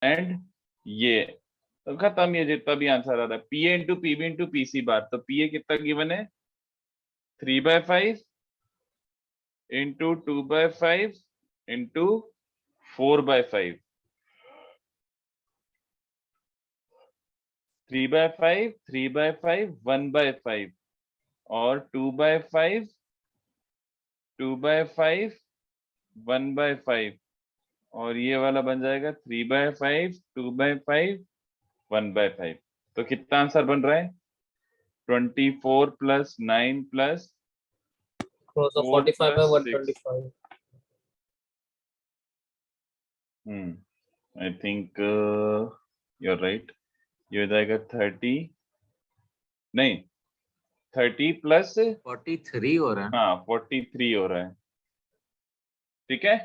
And ये, तो खत्म। ये जितना भी आंसर आ रहा है, P A into P B into P C bar, तो पी ए कितना गिवन है 3/5 इंटू 2/5 इंटू 4/5, 3/5 3/5 1/5 और 2/5 2/5 1/5, और ये वाला बन जाएगा 3/5 2/5 1/5। तो कितना आंसर बन रहा है 24 + 9 + So 4 45 by + 6। 125. I think you are right. ये हो जाएगा 30, नहीं 30 प्लस 43 हो रहा है। हाँ 43 हो रहा है। ठीक है,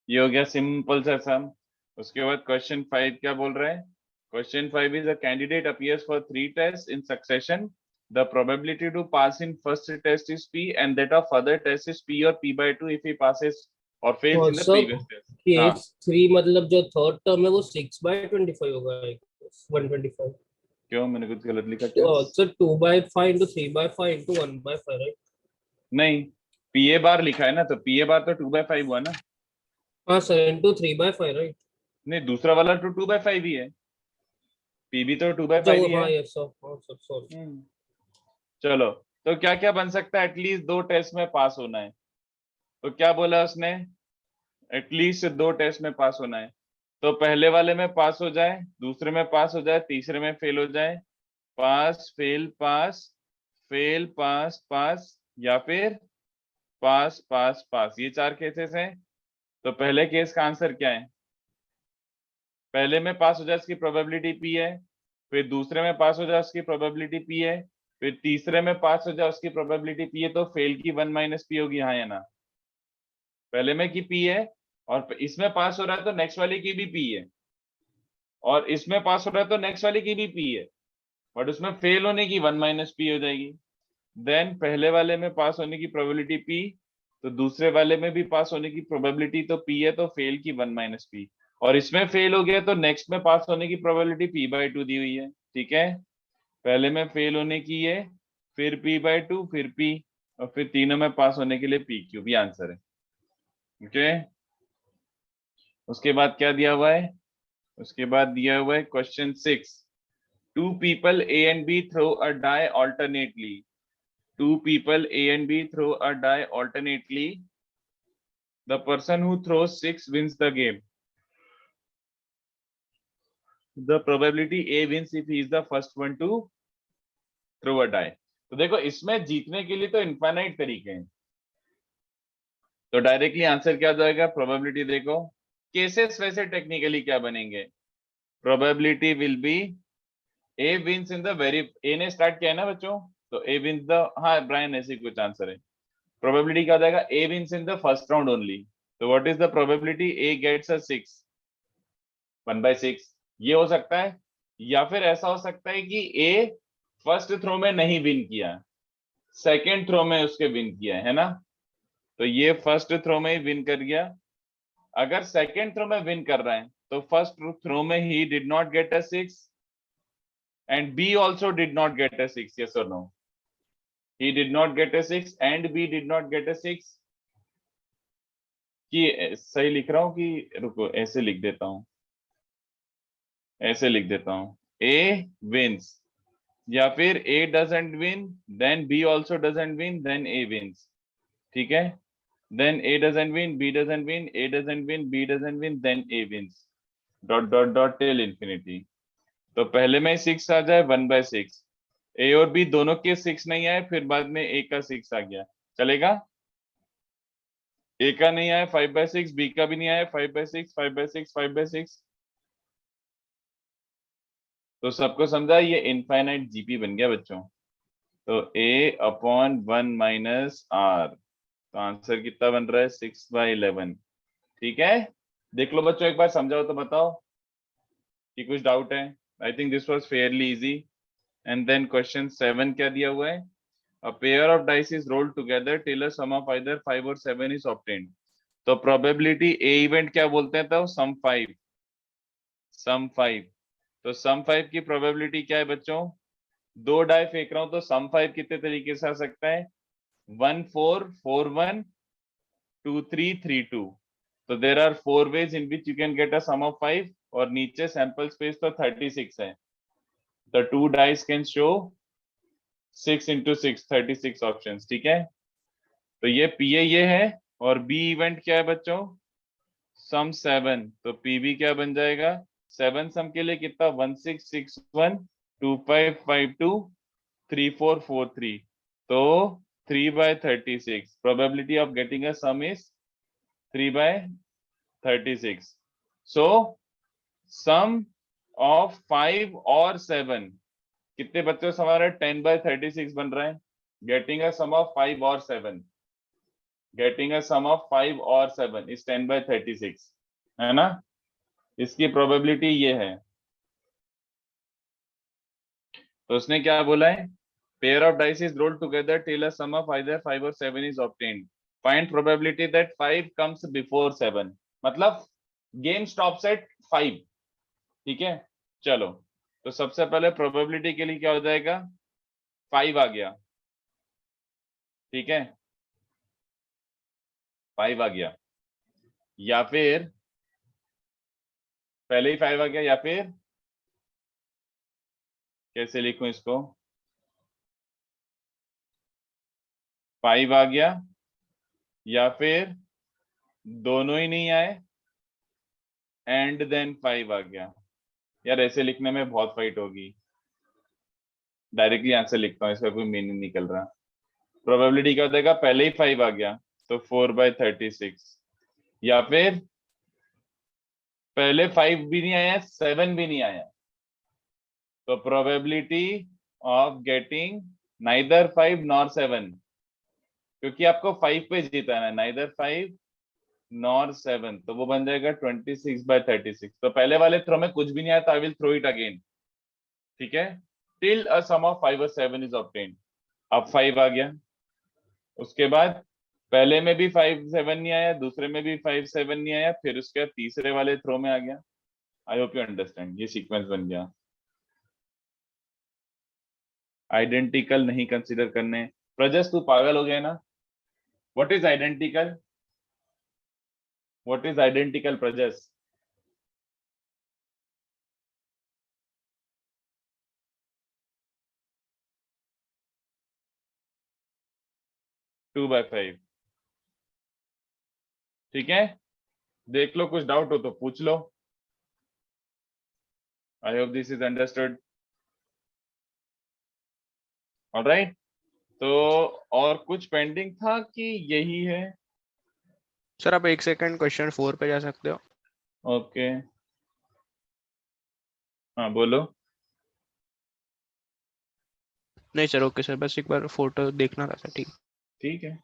ये हो गया सिंपल सा सम। उसके बाद क्वेश्चन 5 क्या बोल रहा है? Question 5 is a candidate appears for 3 test in succession, the probability to pass in first test is p and that of other test is p or p/2 if he passes or fails in the So previous test। हाँ, case 3 मतलब जो third term है वो 6/25 होगा, 125। क्यों मैंने कुछ गलत लिखा क्या? So 2/5 into 3/5 into 1/5, right? नहीं, पी ए बार लिखा है ना, तो पी ए बार तो 2/5 हुआ ना। हाँ सर, into 3/5, right? नहीं, दूसरा वाला तो 2/5 ही है, पी भी तो अच्छा 2/5 वो, ही है। हाँ यस सर, हाँ सर सॉरी। चलो, तो क्या क्या बन सकता है? एटलीस्ट 2 टेस्ट में पास होना है। तो क्या बोला उसने? एटलीस्ट 2 टेस्ट में पास होना है। तो पहले वाले में पास हो जाए, दूसरे में पास हो जाए, तीसरे में फेल हो जाए। Pass fail pass, fail pass पास, या फिर पास पास पास, ये 4 केसेस हैं। तो पहले केस का आंसर क्या है? पहले में पास हो जाए इसकी प्रोबेबिलिटी पी है, फिर दूसरे में पास हो जाए उसकी प्रोबेबिलिटी पी है, फिर तीसरे में पास हो जाए उसकी प्रोबेबिलिटी पी है। तो फेल की 1 - पी होगी, हाँ या ना? पहले में की पी है, और इसमें पास हो रहा है तो नेक्स्ट वाले की भी पी है, और इसमें पास हो रहा है तो नेक्स्ट वाले की भी पी है, बट उसमें फेल होने की 1 - पी हो जाएगी। देन पहले वाले में पास होने की प्रोबेबिलिटी पी, तो दूसरे वाले में भी पास होने की प्रोबेबिलिटी तो पी है, तो फेल की 1 - पी, और इसमें फेल हो गया तो नेक्स्ट में पास होने की प्रोबेबिलिटी p/2 दी हुई है। ठीक है, पहले में फेल होने की है, फिर p/2, फिर p, और फिर तीनों में पास होने के लिए p³ भी आंसर है। ओके, उसके बाद क्या दिया हुआ है? उसके बाद दिया हुआ है question 6, 2 people A and B throw a die alternately, 2 people A and B throw a die alternately, the person who throws 6 wins the game, the probability A wins if he is the first one to throw a die। तो देखो, इसमें जीतने के लिए तो infinite तरीके हैं, तो डायरेक्टली आंसर क्या जाएगा? प्रोबेबिलिटी देखो, केसेस वैसे टेक्निकली क्या बनेंगे? Probability will be A wins in the very, A ने स्टार्ट किया है ना बच्चों, तो ए विंस द, हाँ ब्रायन ऐसे कुछ आंसर है। प्रोबेबिलिटी क्या हो जाएगा? A wins in the first round only, तो what is the probability? A gets a 6, 1/6। ये हो सकता है, या फिर ऐसा हो सकता है कि ए फर्स्ट थ्रो में नहीं विन किया, सेकेंड थ्रो में उसके विन किया है ना, तो ये फर्स्ट थ्रो में ही विन कर गया। अगर सेकेंड थ्रो में विन कर रहा है तो फर्स्ट थ्रो में he did not get a 6 and B also did not get a 6, yes or no? He did not get a 6 and B did not get a 6। कि सही लिख रहा हूं कि रुको, ऐसे लिख देता हूं, ऐसे लिख देता हूं, A wins, या फिर A doesn't win, then B also doesn't win, then A wins। ठीक है, then A doesn't win, B doesn't win, A doesn't win, B doesn't win, then A wins, dot dot dot till infinity. तो पहले में 6 आ जाए 1/6, ए और B दोनों के 6 नहीं आए, फिर बाद में ए का 6 आ गया, चलेगा? ए का नहीं आया 5/6, बी का भी नहीं आया 5/6, 5/6, 5/6, तो सबको समझा? ये इनफाइनाइट जीपी बन गया बच्चों। तो a/1 - r, तो आंसर कितना बन रहा है? 6/11। ठीक है, देख लो बच्चों, एक बार समझाओ तो बताओ कि कुछ डाउट है। I think this was fairly easy. And then question 7 क्या दिया हुआ है? A pair of dice is rolled together till a sum of either 5 or 7 is obtained। तो प्रोबेबिलिटी ए इवेंट क्या बोलते हैं? तो सम 5, सम 5। तो सम 5 की प्रोबेबिलिटी क्या है बच्चों? 2 डाई फेंक रहा हूं तो सम 5 कितने तरीके से आ सकता है? 1 4 4 1 2 3 3 2। तो there are 4 ways in which you can get a sum of 5, और नीचे सैंपल स्पेस तो 36 है। The 2 dice can show 6 into 6, 36 options. ठीक है, तो ये पीए ये है, और बी इवेंट क्या है बच्चों? सम 7। तो पीबी क्या बन जाएगा? 7 सम के लिए कितना? 1 6 6 1 2 5 5 2 3 4 4 3। तो 3/36 probability of getting a sum is 3/36। so sum of 5 or 7 कितने बच्चों से हमारा 10/36 बन रहा है? Getting a sum of 5 or 7, getting a sum of 5 or 7 is 10/36, है ना? इसकी प्रोबेबिलिटी ये है। तो उसने क्या बोला है? Pair of dice is rolled together till a sum of either 5 or 7 is obtained. Find probability that 5 comes before 7। मतलब गेम स्टॉप्स एट 5। ठीक है, चलो। तो सबसे पहले प्रोबेबिलिटी के लिए क्या हो जाएगा? 5 आ गया। ठीक है, 5 आ गया, या फिर पहले ही 5 आ गया, या फिर कैसे लिखूं इसको? 5 आ गया, या फिर दोनों ही नहीं आए एंड देन 5 आ गया। यार ऐसे लिखने में बहुत फाइट होगी, डायरेक्टली आंसर लिखता हूँ, इसका कोई मीनिंग निकल रहा। प्रोबेबिलिटी क्या हो जाएगा? पहले ही 5 आ गया तो 4/36, या फिर पहले 5 भी नहीं आया 7 भी नहीं आया, तो probability of getting neither 5 nor 7, क्योंकि आपको 5 पे जीताना है, नाइदर 5 नॉर 7, तो वो बन जाएगा 26/36। तो पहले वाले थ्रो में कुछ भी नहीं आया तो I will throw it again. ठीक है, till a sum of 5 or 7 is obtained. अब 5 आ गया, उसके बाद पहले में भी 5 7 नहीं आया, दूसरे में भी 5 7 नहीं आया, फिर उसके बाद तीसरे वाले थ्रो में आ गया। आई होप यू अंडरस्टैंड, ये सीक्वेंस बन गया। आइडेंटिकल नहीं कंसीडर करने। प्रजस तू पागल हो गया ना? What is identical? What is identical प्रजस? Two by 5। ठीक है, देख लो, कुछ डाउट हो तो पूछ लो। I hope this is understood. Alright, तो और कुछ पेंडिंग था कि यही है? सर आप 1 सेकंड क्वेश्चन 4 पे जा सकते हो। ओके, हाँ बोलो। नहीं सर, ओके सर, बस एक बार फोटो देखना था सर। ठीक। ठीक है,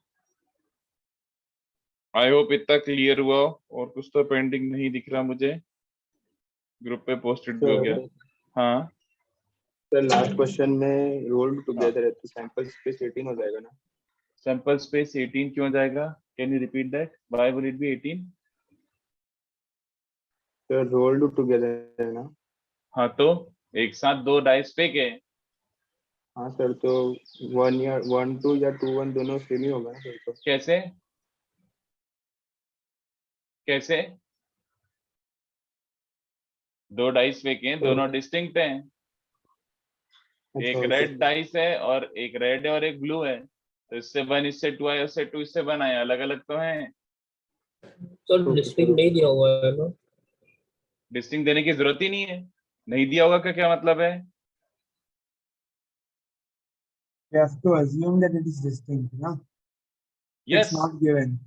आई होप इतना क्लियर हुआ हो, और कुछ तो पेंडिंग नहीं दिख रहा मुझे, ग्रुप पे पोस्टेड भी हो गया। हाँ सर लास्ट क्वेश्चन में रोल्ड टुगेदर है तो सैंपल स्पेस 18 हो जाएगा ना? सैंपल स्पेस 18 क्यों जाएगा? Can you repeat that? Why will it be 18? Sir rolled together है ना? हाँ, तो एक साथ 2 डाइस फेंके। हाँ सर, तो 1 2 या 2 1 दोनों सेम ही होगा ना सर? तो कैसे? कैसे 2 डाइस फेंके, दोनों डिस्टिंक्ट हैं। एक अच्छा, रेड डाइस है और एक रेड है और एक ब्लू है, तो इससे 1 इससे 2 आया, उससे 2 इससे 1 आया, अलग अलग तो हैं। तो डिस्ट्रिक्ट नहीं दिया हुआ है ना? डिस्टिंक्ट देने की जरूरत ही नहीं है। नहीं दिया होगा का क्या मतलब है? We have to assume that it is distinct, no? Yes, It's not given.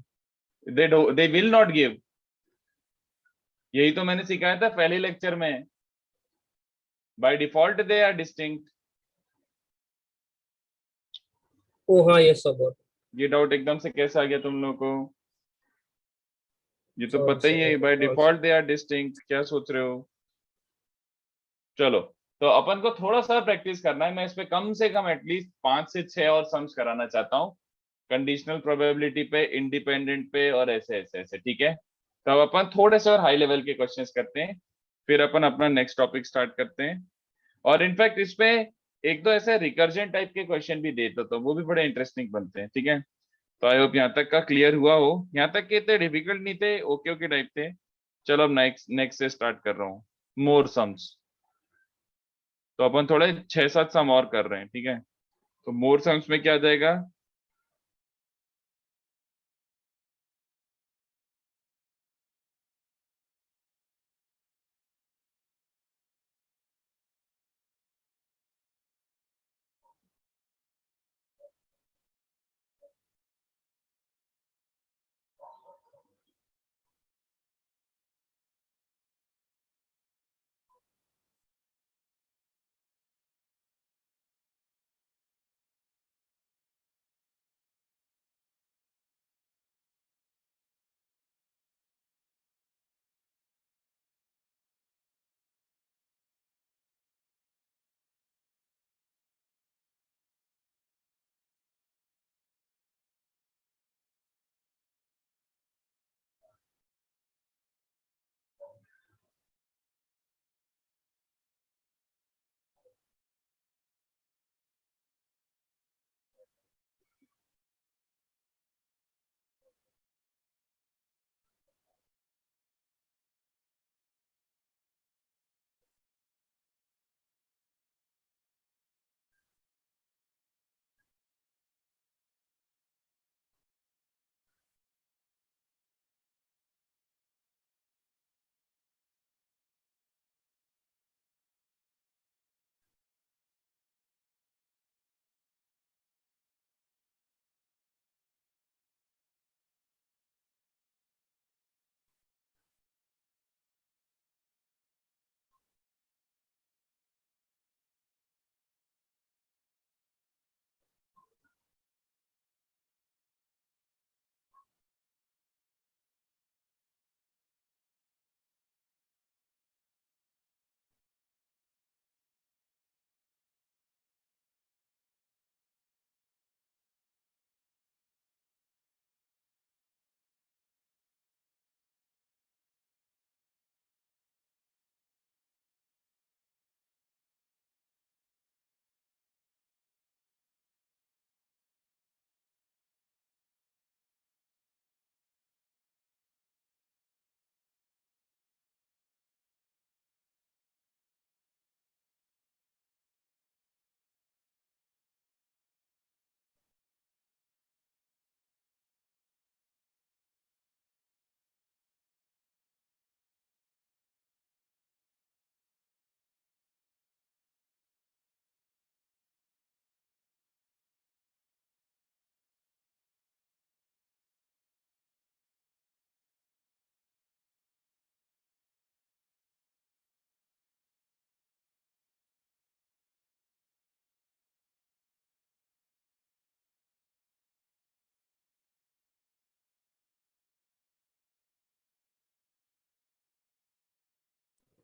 They will not give. यही तो मैंने सिखाया था पहले लेक्चर में। By default they are distinct. Oh हाँ, ये सब। ये डाउट एकदम से कैसे आ गया तुम लोगों को? ये तो Sorry, पता ही है, sorry, by sorry. Default they are distinct, क्या सोच रहे हो? चलो, तो अपन को थोड़ा सा प्रैक्टिस करना है। मैं इस पे कम से कम एटलीस्ट 5 से 6 और सम्स कराना चाहता हूँ, कंडीशनल प्रोबेबिलिटी पे, इंडिपेंडेंट पे, और ऐसे ऐसे ऐसे। ठीक है, तो अब अपन थोड़े से और हाई लेवल के क्वेश्चंस करते हैं। फिर अपन अपना नेक्स्ट टॉपिक स्टार्ट करते हैं। और इनफैक्ट इसमें एक दो ऐसे रिकर्जन टाइप के क्वेश्चन भी दे तो वो भी बड़े इंटरेस्टिंग बनते हैं। ठीक है, तो आई होप यहाँ तक का क्लियर हुआ हो। यहाँ तक के इतने डिफिकल्ट नहीं थे, ओके ओके टाइप थे। चलो अब नेक्स्ट नेक्स्ट से स्टार्ट कर रहा हूँ, मोर सम्स। तो अपन थोड़े 6-7 सम और कर रहे हैं। ठीक है, तो मोर सम्स में क्या आ जाएगा?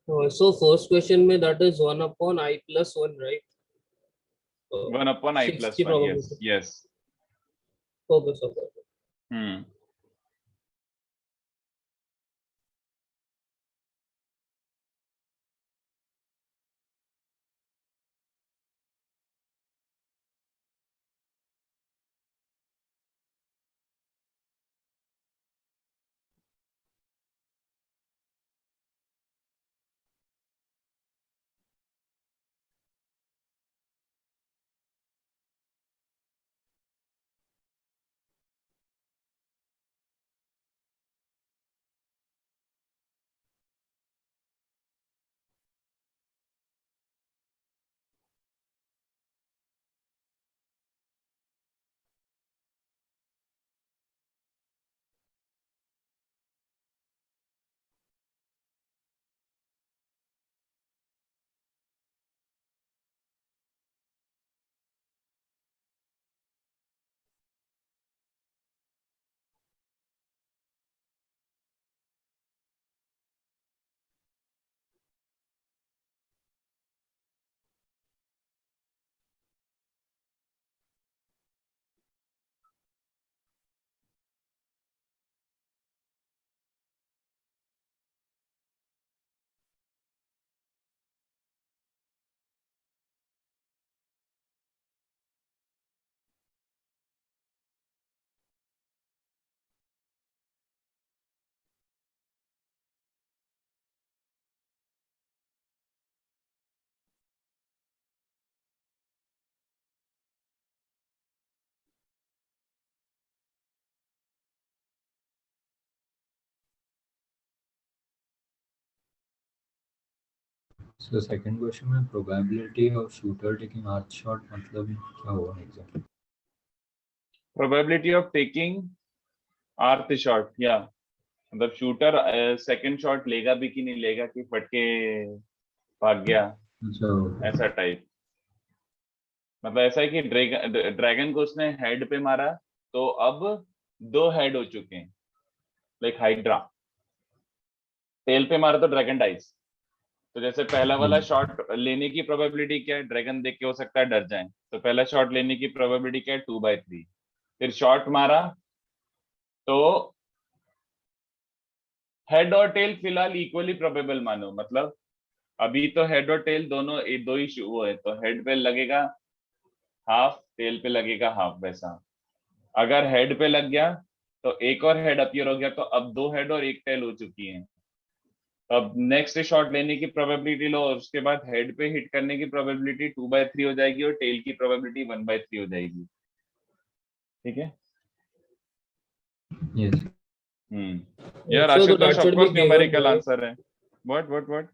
So first question में that is 1 upon I plus 1, right? 1/i+1, 60 yes probability. yes। Okay, so hmm So second question में probability of shooter taking arc shot मतलब क्या होगा एग्जैक्टली? प्रोबेबिलिटी ऑफ टेकिंग आर्थ शॉट, या मतलब शूटर सेकंड शॉट लेगा भी कि नहीं लेगा, कि फट के भाग गया, अच्छा ऐसा टाइप। मतलब ऐसा है कि ड्रैगन को उसने हेड पे मारा, तो अब 2 हेड हो चुके हैं, लाइक हाइड्रा। टेल पे मारा तो ड्रैगन डाइज। तो जैसे पहला वाला शॉट लेने की प्रोबेबिलिटी क्या है, ड्रैगन देख के हो सकता है डर जाए, तो पहला शॉट लेने की प्रोबेबिलिटी क्या है, 2/3। फिर शॉट मारा तो हेड और टेल फिलहाल इक्वली प्रोबेबल मानो, मतलब अभी तो हेड और टेल दोनों दो ही वो है, तो हेड पे लगेगा हाफ, टेल पे लगेगा हाफ, वैसा। अगर हेड पे लग गया तो एक और हेड अपीयर हो गया, तो अब 2 हेड और 1 टेल हो चुकी है। अब नेक्स्ट शॉट लेने की प्रोबेबिलिटी लो, और उसके बाद हेड पे हिट करने की प्रोबेबिलिटी 2/3 हो जाएगी, और टेल की प्रोबेबिलिटी 1/3 हो जाएगी। ठीक है। यस यार So Ashutosh that of should be course given, numerical right? Answer है। What?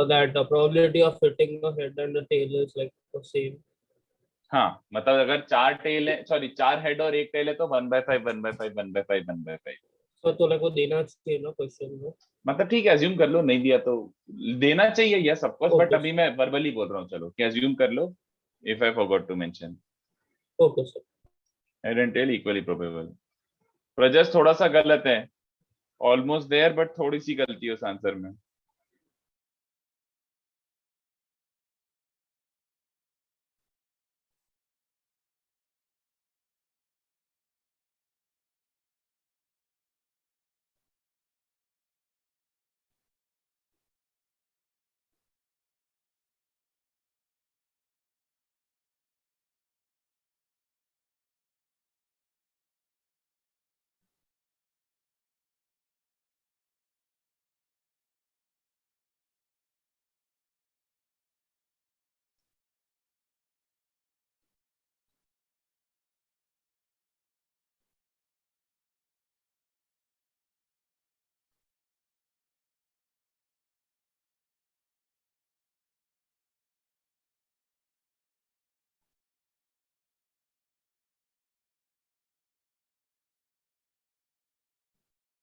That the probability of hitting the head and the tail is like the same. हाँ, मतलब अगर 4 टेल है, सॉरी 4 हेड और 1 टेल है, तो 1/5 1/5 1/5 1/5। तो like वो देना चाहिए ना क्वेश्चन में। मतलब ठीक है, अज्यूम कर लो, नहीं दिया तो देना चाहिए, yes of course, but okay अभी मैं वर्बली बोल रहा हूँ, चलो कि अज्यूम कर लो, if I forgot to mention. Okay sir. Head and tail equally probable. प्रजस थोड़ा सा गलत है, ऑलमोस्ट देयर, बट थोड़ी सी गलती है उस आंसर में।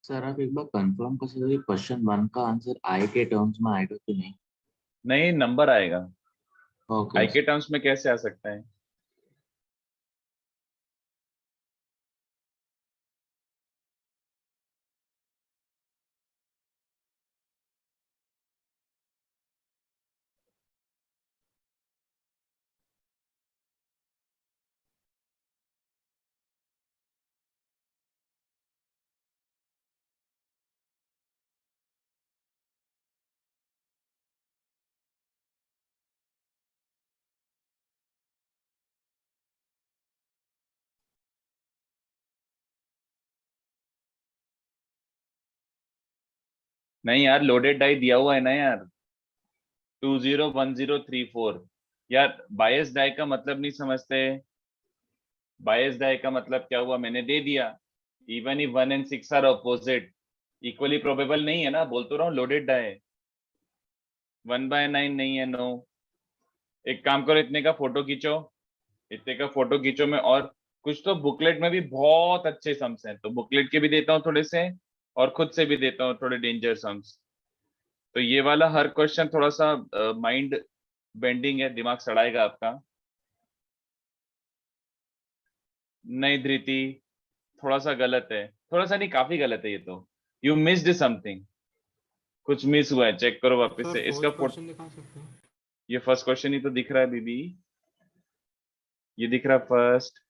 सर आप एक बार कंफर्म कर सकते हैं क्वेश्चन 1 का आंसर आई के टर्म्स में आएगा कि नहीं? नहीं, नंबर आएगा। ओके आई के टर्म्स में कैसे आ सकता है? नहीं यार, लोडेड डाई दिया हुआ है ना यार, 201034। यार बायस डाई का मतलब नहीं समझते। बायस डाई का मतलब क्या हुआ, मैंने दे दिया। Even if 1 and 6 are opposite, equally probable नहीं है ना, बोल तो रहा हूँ लोडेड डाई है। 1/9 नहीं है, नो। एक काम करो, इतने का फोटो खींचो, इतने का फोटो खींचो में, और कुछ तो बुकलेट में भी बहुत अच्छे सम्स हैं, तो बुकलेट के भी देता हूँ थोड़े से, और खुद से भी देता हूँ थोड़े डेंजर सम्स। तो ये वाला हर क्वेश्चन थोड़ा सा माइंड बेंडिंग है, दिमाग सड़ाएगा आपका। नहीं धृति, थोड़ा सा गलत है, थोड़ा सा नहीं, काफी गलत है ये तो। यू मिस्ड समथिंग, कुछ मिस हुआ है, चेक करो वापस से इसका क्वेश्चन दिखा सकते हैं? ये फर्स्ट क्वेश्चन ही तो दिख रहा है बीबी, ये दिख रहा फर्स्ट।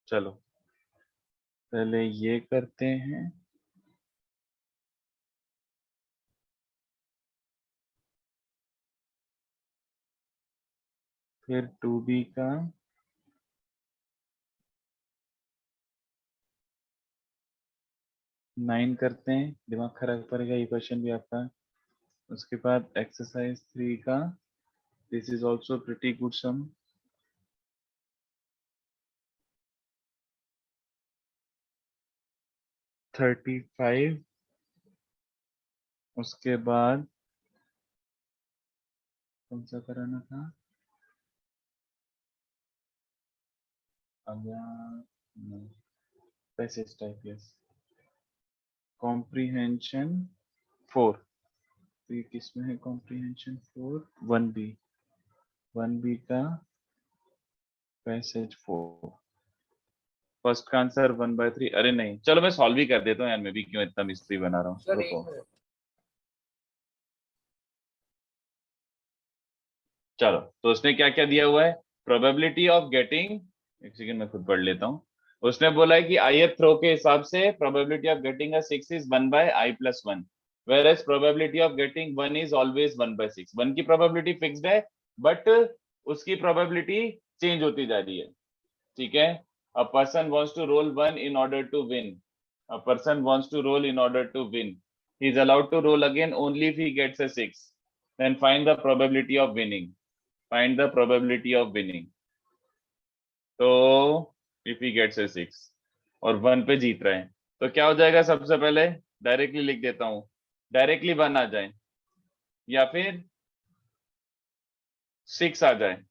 चलो पहले ये करते हैं, फिर 2B का। नाइन करते हैं, दिमाग खराब पड़ेगा ये क्वेश्चन भी आपका। उसके बाद एक्सरसाइज 3 का This is also pretty good sum. $35, उसके बाद कौन सा कराना था? Passage type, yes. कॉम्प्रीहेंशन 4, तो ये किसमें है कॉम्प्रीहेंशन 4? 1B, 1B का पैसेज 4। फर्स्ट का आंसर 1/3। अरे नहीं, चलो मैं सॉल्व ही कर देता हूँ यार, मैं भी क्यों इतना मिस्त्री बना रहा हूँ। सर रुको, चलो तो उसने क्या क्या दिया हुआ है? प्रोबेबिलिटी ऑफ गेटिंग, एक सेकंड मैं खुद पढ़ लेता हूँ। उसने बोला है कि ith थ्रो के हिसाब से probability of getting a 6 is 1/i+1, whereas probability of getting 1 is always 1/6। 1 की प्रोबेबिलिटी फिक्स्ड है, बट उसकी प्रोबेबिलिटी चेंज होती जा रही है, ठीक है। A person wants to roll 1 in order to win, a person wants to roll in order to win, he is allowed to roll again only if he gets a 6, then find the probability of winning, find the probability of winning। तो if he gets a 6 और 1 पे जीत रहे हैं, तो क्या हो जाएगा? सबसे पहले डायरेक्टली लिख देता हूं, डायरेक्टली 1 आ जाए या फिर 6 आ जाए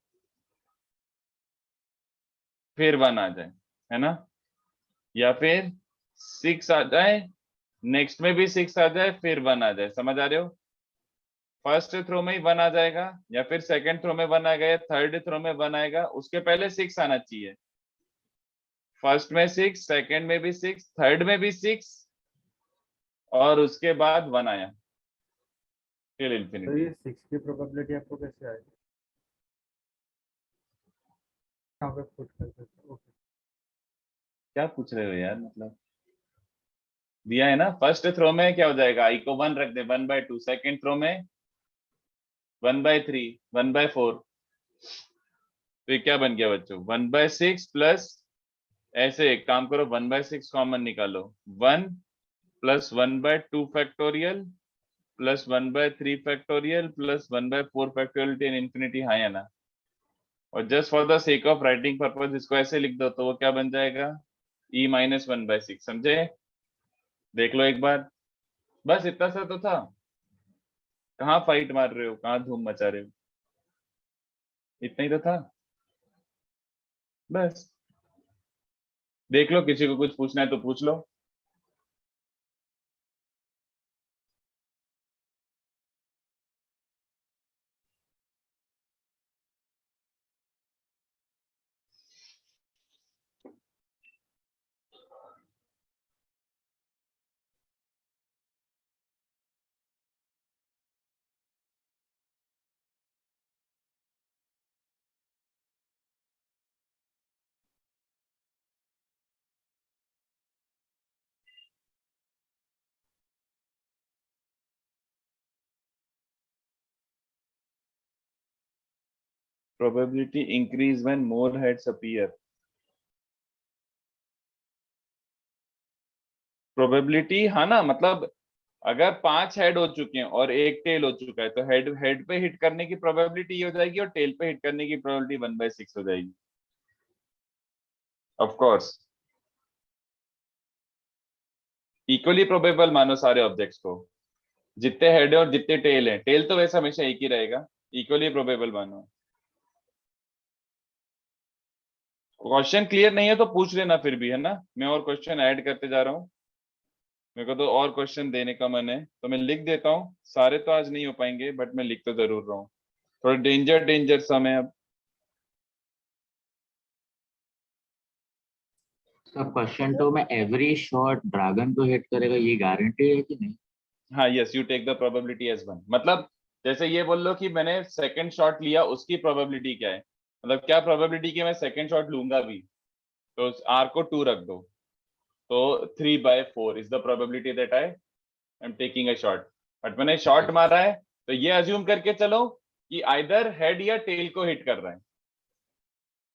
फिर 1 आ जाए, है ना? या फिर 6 आ जाए, नेक्स्ट में भी 6 आ जाए, फिर 1 आ जाए। समझ आ रहे हो? फर्स्ट थ्रो में ही 1 आ जाएगा, या फिर सेकंड थ्रो में 1 आएगा, या थर्ड थ्रो में 1 आएगा, उसके पहले 6 आना चाहिए। फर्स्ट में 6, सेकंड में भी 6, थर्ड में भी 6, और उसके बाद 1 आया, फिर तो इंफिनिटी। ये 6 की प्रोबेबिलिटी आपको कैसे आएगी? यहाँ पे पुट कर देते। ओके, क्या पूछ रहे हो यार? मतलब दिया है ना, फर्स्ट थ्रो में क्या हो जाएगा? आई को 1 रख दे, 1/2। सेकंड थ्रो में 1/3, 1/4। तो ये क्या बन गया बच्चों? 1/6 प्लस, ऐसे एक काम करो, 1/6 कॉमन निकालो, 1 plus 1/2 factorial plus 1/3 factorial plus 1/4 factorial ten infinity, हाँ या ना? और just for the sake of writing purpose इसको ऐसे लिख दो, तो वो क्या बन जाएगा? e - 1/6। समझे? देख लो एक बार, बस इतना सा तो था। कहाँ फाइट मार रहे हो, कहाँ धूम मचा रहे हो? इतना ही तो था, बस। देख लो, किसी को कुछ पूछना है तो पूछ लो। Probability increase when more heads appear। Probability, हाँ ना, मतलब अगर 5 हेड हो चुके हैं और एक टेल हो चुका है, तो हेड हेड पे हिट करने की प्रोबेबिलिटी ये हो जाएगी, और टेल पे हिट करने की प्रोबेबिलिटी 1/6 हो जाएगी। ऑफ कोर्स इक्वली प्रोबेबल मानो सारे ऑब्जेक्ट्स को, जितने हेड है और जितने टेल है। टेल तो वैसे हमेशा एक ही रहेगा, इक्वली प्रोबेबल मानो। क्वेश्चन क्लियर नहीं है तो पूछ लेना फिर भी, है ना? मैं और क्वेश्चन ऐड करते जा रहा हूँ, मेरे को तो और क्वेश्चन देने का मन है, तो मैं लिख देता हूँ। सारे तो आज नहीं हो पाएंगे, बट मैं लिख तो जरूर रहा हूँ। थोड़ा डेंजर समय अब। सब क्वेश्चन 2 में एवरी शॉट ड्रैगन को हिट करेगा, ये गारंटी है कि नहीं? हाँ, yes, you take the probability as 1। मतलब जैसे ये बोल लो कि मैंने सेकंड शॉट लिया, उसकी प्रोबेबिलिटी क्या है? मतलब क्या प्रोबेबिलिटी कि मैं सेकंड शॉट लूंगा भी, तो आर को 2 रख दो, तो 3/4 is the probability that I am taking a shot. But मैंने शॉट मारा है, तो ये अज्यूम करके चलो कि आइदर हेड या टेल को हिट कर रहा है।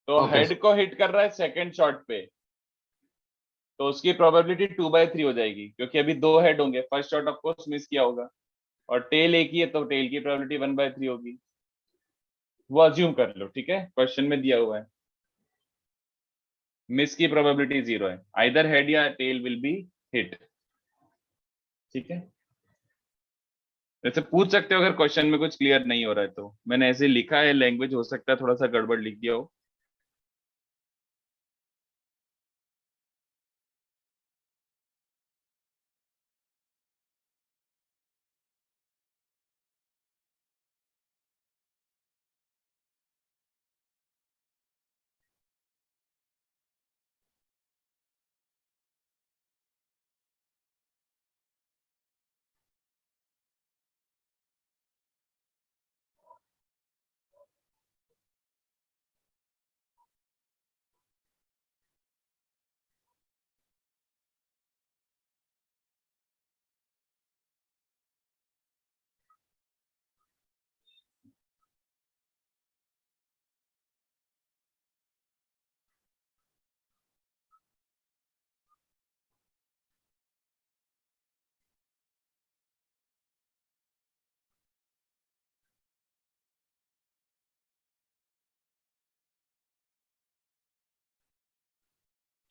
तो Okay, हेड को हिट कर रहा है सेकंड शॉट पे, तो उसकी प्रोबेबिलिटी 2/3 हो जाएगी, क्योंकि अभी 2 हेड होंगे, first shot of course miss किया होगा, और टेल एक ही है, तो टेल की प्रोबेबिलिटी 1/3 होगी। वो अज्यूम कर लो, ठीक है, क्वेश्चन में दिया हुआ है। मिस की प्रोबेबिलिटी 0 है, आइदर हेड या टेल विल बी हिट, ठीक है। वैसे पूछ सकते हो अगर क्वेश्चन में कुछ क्लियर नहीं हो रहा है तो, मैंने ऐसे लिखा है, लैंग्वेज हो सकता है थोड़ा सा गड़बड़ लिख दिया हो।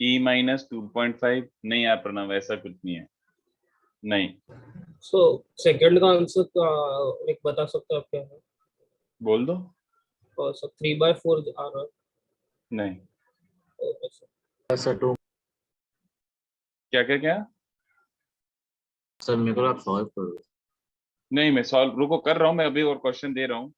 E माइनस 2.5 नहीं यार प्रणव, ऐसा कुछ नहीं है, नहीं। सो सेकंड का आंसर एक बता सकते हो आप क्या है? बोल दो। और सर 3/4 आ रहा नहीं, है। सर टू क्या क्या क्या? सर मेरे को आप सॉल्व करो। नहीं मैं सॉल्व, रुको कर रहा हूँ मैं अभी, और क्वेश्चन दे रहा हूँ।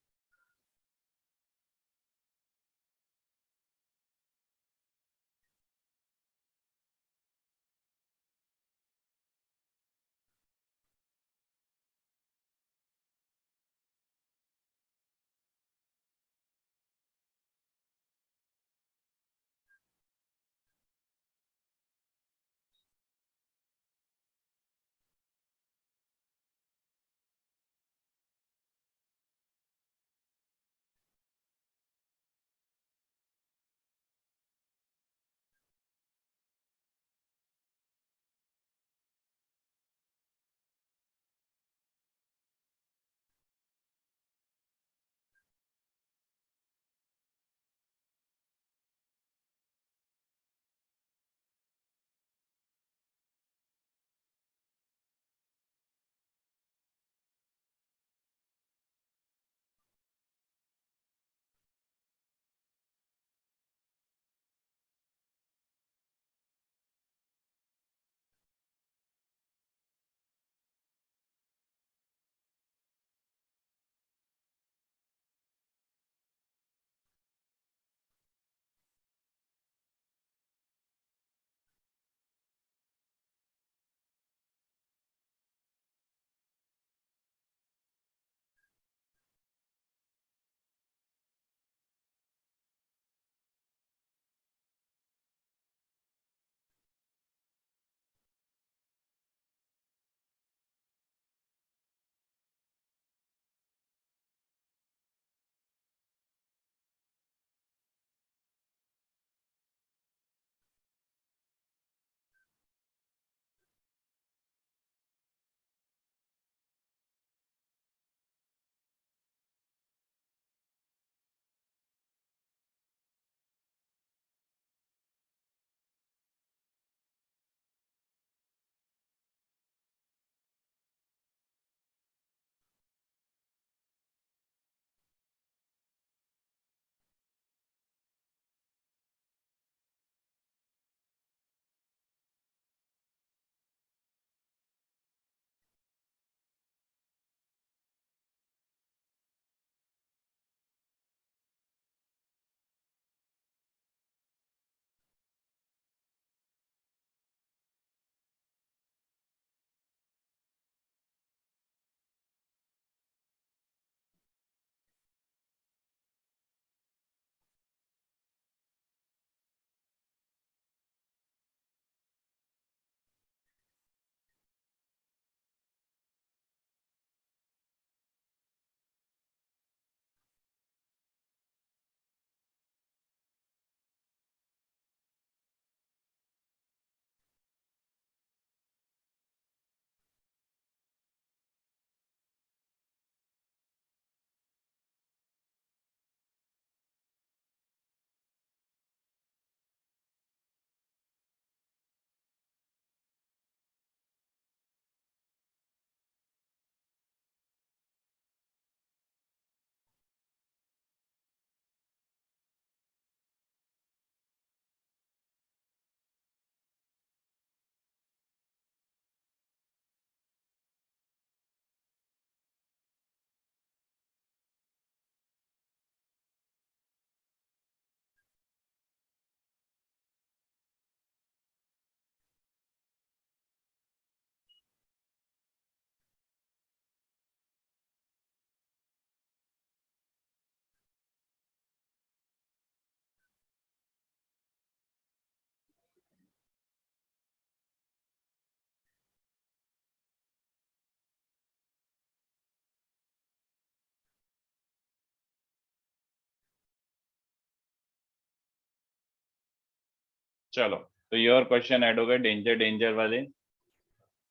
चलो, तो ये और क्वेश्चन ऐड हो गए डेंजर डेंजर वाले,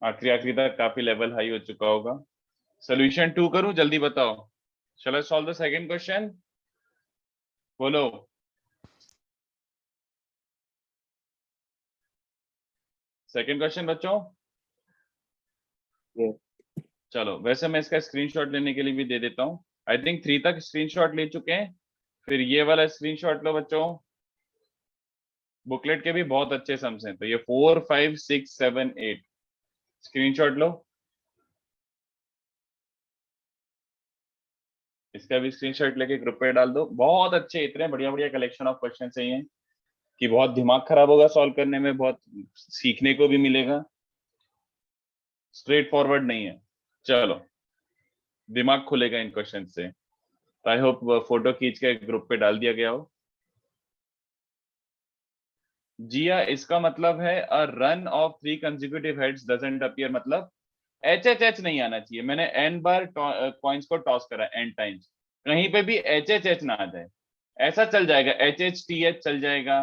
आखिरी आखिरी तक काफी लेवल हाई हो चुका होगा। सोल्यूशन 2 करूं, जल्दी बताओ। Shall I solve the second question? बोलो। सेकंड क्वेश्चन बच्चों। Yes. चलो, वैसे मैं इसका स्क्रीनशॉट लेने के लिए भी दे देता हूँ। आई थिंक 3 तक स्क्रीनशॉट ले चुके हैं। फिर ये वाला स्क्रीनशॉट लो बच्चों। बुकलेट के भी बहुत अच्छे सम्स हैं, तो ये 4 5 6 7 8 स्क्रीनशॉट लो। इसका भी स्क्रीनशॉट लेके ग्रुप पे डाल दो। बहुत अच्छे, इतने बढ़िया बढ़िया कलेक्शन ऑफ क्वेश्चन चाहिए कि बहुत दिमाग खराब होगा सॉल्व करने में, बहुत सीखने को भी मिलेगा। स्ट्रेट फॉरवर्ड नहीं है। चलो, दिमाग खुलेगा इन क्वेश्चन से। आई होप फोटो खींच के ग्रुप पे डाल दिया गया हो। जिया, इसका मतलब है a run of 3 consecutive heads doesn't appear, मतलब एच एच एच नहीं आना चाहिए। मैंने n बार कॉइन्स को टॉस करा, n टाइम्स, कहीं पे भी एच एच एच ना आ जाए। ऐसा चल जाएगा, एच एच टी एच चल जाएगा,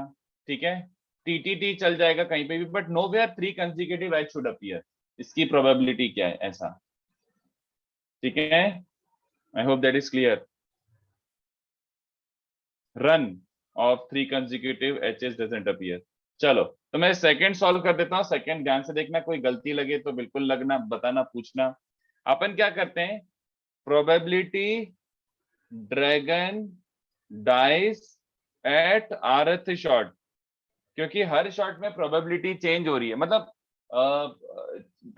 ठीक है, टी टी टी चल जाएगा कहीं पे भी, but nowhere 3 consecutive H should appear. इसकी प्रोबेबिलिटी क्या है ऐसा, ठीक है। I hope that is clear. Run of 3 consecutive Hs doesn't appear. चलो, तो मैं सेकंड सॉल्व कर देता हूं। सेकंड ध्यान से देखना, कोई गलती लगे तो बिल्कुल लगना, बताना, पूछना। अपन क्या करते हैं, probability dragon dice eight rth shot, क्योंकि हर शॉट में प्रोबेबिलिटी चेंज हो रही है, मतलब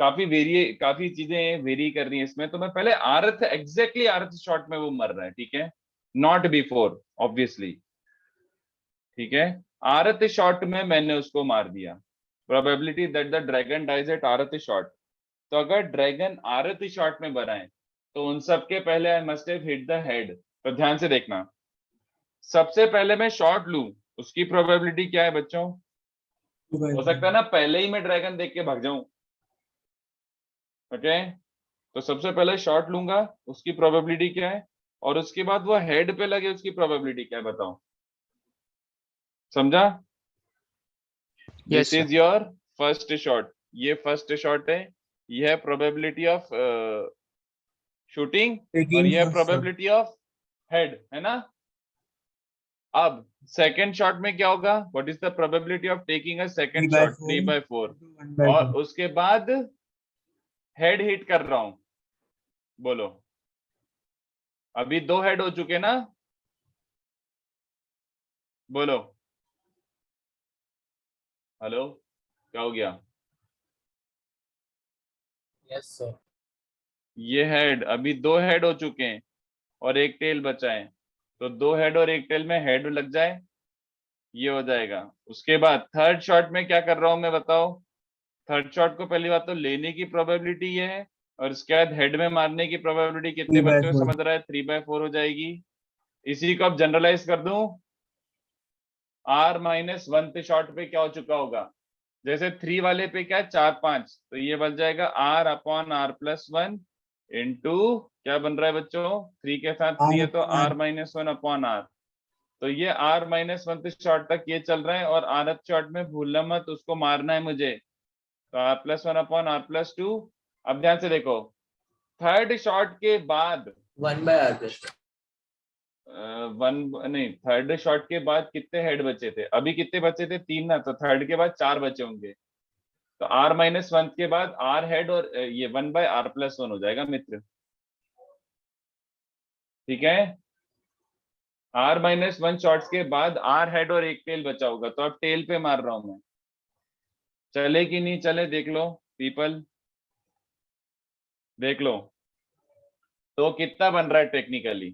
काफी चीजें वेरी कर रही हैं इसमें। तो मैं पहले आरथ, एग्जैक्टली आरथ शॉट में वो मर रहा है, ठीक है, नॉट बिफोर ऑब्वियसली, ठीक है। आरत शॉट में मैंने उसको मार दिया। Probability that the dragon dies at rth shot, तो अगर ड्रैगन आरत शॉट में बना है तो उन सबके पहले I must have hit the head. तो ध्यान से देखना, सबसे पहले मैं शॉट लूं, उसकी प्रोबेबिलिटी क्या है बच्चों? 2 by हो 3. सकता है ना पहले ही मैं ड्रैगन देख के भाग जाऊं, ओके। तो सबसे पहले शॉट लूंगा, उसकी प्रोबेबिलिटी क्या है, और उसके बाद वो हेड पे लगे, उसकी प्रोबेबिलिटी क्या है, बताओ। समझा? Yes, this sir. Is your first shot, ये फर्स्ट शॉट है, ये है प्रोबेबिलिटी ऑफ शूटिंग, और Taking ये है first shot. Probability of head, है ना। अब सेकंड शॉट में क्या होगा, what is the probability of taking a 3 second by shot? 4 3/4, into 1 by और 2. उसके बाद हेड हिट कर रहा हूं, बोलो। अभी 2 हेड हो चुके ना, बोलो। हेलो, क्या हो गया? Yes, sir. ये हेड, अभी 2 हेड हो चुके हैं और एक टेल बचा है, तो 2 हेड और एक टेल में हेड लग जाए, ये हो जाएगा। उसके बाद थर्ड शॉट में क्या कर रहा हूं मैं, बताओ। थर्ड शॉट को पहली बात तो लेने की प्रोबेबिलिटी ये है, और उसके बाद हेड में मारने की प्रोबेबिलिटी कितने 3 by बच्चों 4. समझ रहा है? 3/4 हो जाएगी। इसी को अब जनरलाइज कर दूं, R-1 शॉट पे क्या हो चुका होगा, जैसे 3 वाले पे क्या है 4 5, तो ये बन जाएगा R/R+1 इंटू, क्या बन रहा है बच्चों, 3 के साथ 3 है तो R/R. R-1/R। तो ये R-1 शॉट तक ये चल रहा है, और आरत शॉट में भूलना मत, उसको मारना है मुझे, तो R+1/R+2। अब ध्यान से देखो, थर्ड शॉट के बाद 1 by R plus 2. वन नहीं, थर्ड शॉट के बाद कितने हेड बचे थे? अभी कितने बचे थे? 3 ना, तो थर्ड के बाद 4 बचे होंगे, तो R-1 के बाद R हेड, और ये 1/R+1 हो जाएगा मित्र, ठीक है। R-1 शॉट्स के बाद R हेड और एक टेल बचा होगा, तो अब टेल पे मार रहा हूं मैं, चले कि नहीं चले देख लो पीपल, देख लो। तो कितना बन रहा है टेक्निकली,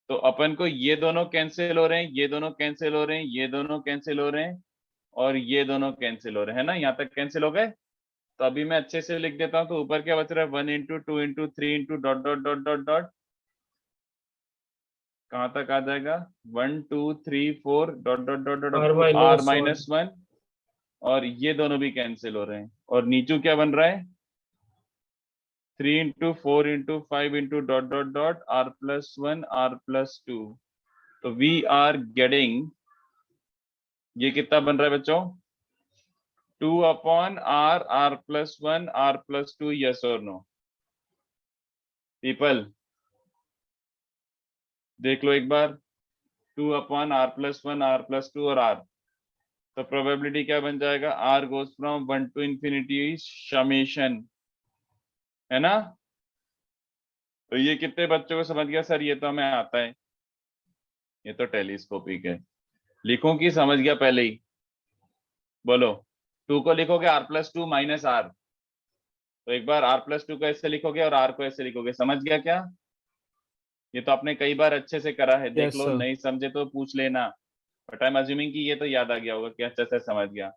तो अपन को ये दोनों कैंसिल हो रहे हैं, ये दोनों कैंसिल हो रहे हैं, ये दोनों कैंसिल हो रहे हैं, और ये दोनों कैंसिल हो रहे हैं, है ना, यहाँ तक कैंसिल हो गए। तो अभी मैं अच्छे से लिख देता हूँ, तो ऊपर क्या बच रहा है, 1 into 2 into 3 into dot dot dot dot dot, कहाँ तक आ जाएगा, 1 2 3 4 dot dot dot dot R-1, और ये दोनों भी कैंसिल हो रहे हैं, और नीचू क्या बन रहा है, 3 into 4 into 5 into dot dot dot R+1 R+2। तो वी आर गेटिंग ये कितना बन रहा है बच्चों? 2/r, r+1, r+2, yes or no? People देख लो एक बार, 2/r+1, r+2 और r, तो प्रोबेबिलिटी क्या बन जाएगा? r goes from 1 to infinity summation, है ना? तो ये कितने बच्चों को समझ गया? सर ये तो हमें आता है, ये तो टेलीस्कोपिक है। लिखूं कि समझ गया पहले ही? बोलो। 2 को लिखोगे r+2 माइनस r, तो एक बार r+2 को ऐसे लिखोगे और r को ऐसे लिखोगे, समझ गया क्या? ये तो आपने कई बार अच्छे से करा है, देख Yes, लो, sir. नहीं समझे तो पूछ लेना, बट आई एम अज्यूमिंग कि ये तो याद आ गया होगा कि अच्छे से समझ गया।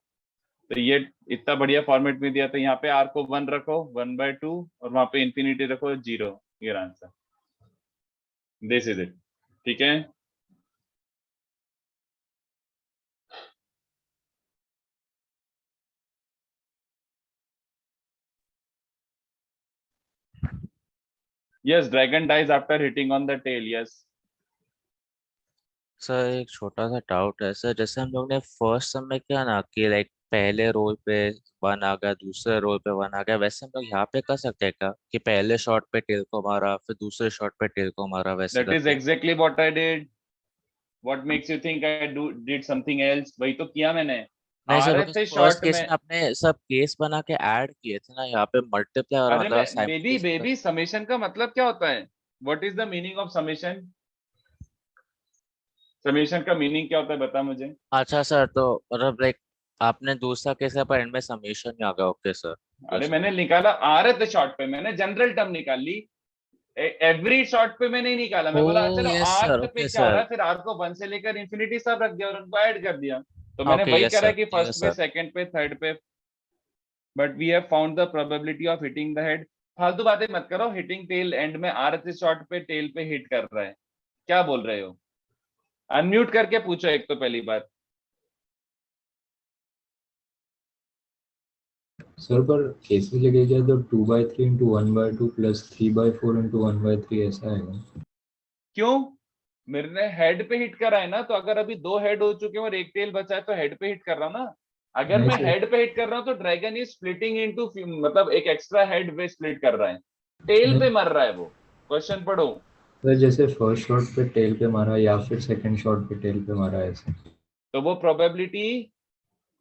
तो ये इतना बढ़िया फॉर्मेट में दिया, तो यहाँ पे r को 1 रखो, 1/2, और वहां पे इंफिनिटी रखो 0, ये आंसर, दिस इज इट। ठीक है, yes, dragon dies after hitting on the tail, yes। Sir एक छोटा सा डाउट है सर, जैसे हम लोग ने फर्स्ट सम में किया ना कि लाइक पहले रोल पे 1 आ गया, दूसरे रोल पे 1 आ गया, वैसे हम लोग यहाँ पे कर सकते हैं क्या कि पहले शॉट पे टेल को मारा फिर दूसरे शॉट पे टेल को मारा, वैसे That is करके? exactly what I did. What makes you think I did something else? वही तो किया मैंने। नहीं आ सर, रहे बिकॉज थे फर्स्ट शॉर्ट केस में, में आपने सब केस बना के ऐड किए थे ना, यहाँ पे मल्टीप्लाई और अरे मतलब मैं बेबी समेशन का मतलब क्या होता है? What is the meaning of summation? Summation का मीनिंग क्या होता है, बता मुझे। अच्छा सर, तो मतलब लाइक आपने दूसरा केस है पर एंड में समेशन ही आ गया, ओके सर। अरे मैंने निकाला आ रहे थे शॉर्ट पे, मैंने जनरल टर्म निकाल ली, एवरी शॉर्ट पे मैंने नहीं निकाला, मैं बोला ओ चलो यस सर, आर्क पे ओके क्या हो रहा सर। है, फिर आर्क को 1 से लेकर इंफिनिटी सब रख दिया और उनको ऐड कर दिया। तो मैंने ओके वही यस करा सर, कि ठीक है फर्स्ट पे, सर। सेकंड पे, थर्ड पे, but we have found the probability of hitting the head. फालतू बातें मत करो, हिटिंग टेल एंड में आर्थ शॉट पे टेल पे हिट कर रहा है, क्या बोल रहे हो? अनम्यूट करके पूछो एक तो पहली बात। सर पर केसेस लेके जाए तो 2/3 into 1/2 plus 3/4 into 1/3 ऐसा है। क्यों? मेरे ने हेड पे हिट करा है ना, तो अगर अभी 2 हेड हो चुके हैं और एक टेल बचा है तो हेड पे हिट कर रहा हूं ना। अगर नहीं मैं सर, हेड पे हिट कर रहा हूं तो ड्रैगन इज स्प्लिटिंग इनटू, मतलब एक एक्स्ट्रा हेड पे स्प्लिट कर रहा है, टेल पे नहीं मर रहा है वो। क्वेश्चन पढ़ो। सर, जैसे फर्स्ट शॉट पे टेल पे मारा या फिर सेकंड शॉट पे टेल पे मारा ऐसे। तो वो प्रोबेबिलिटी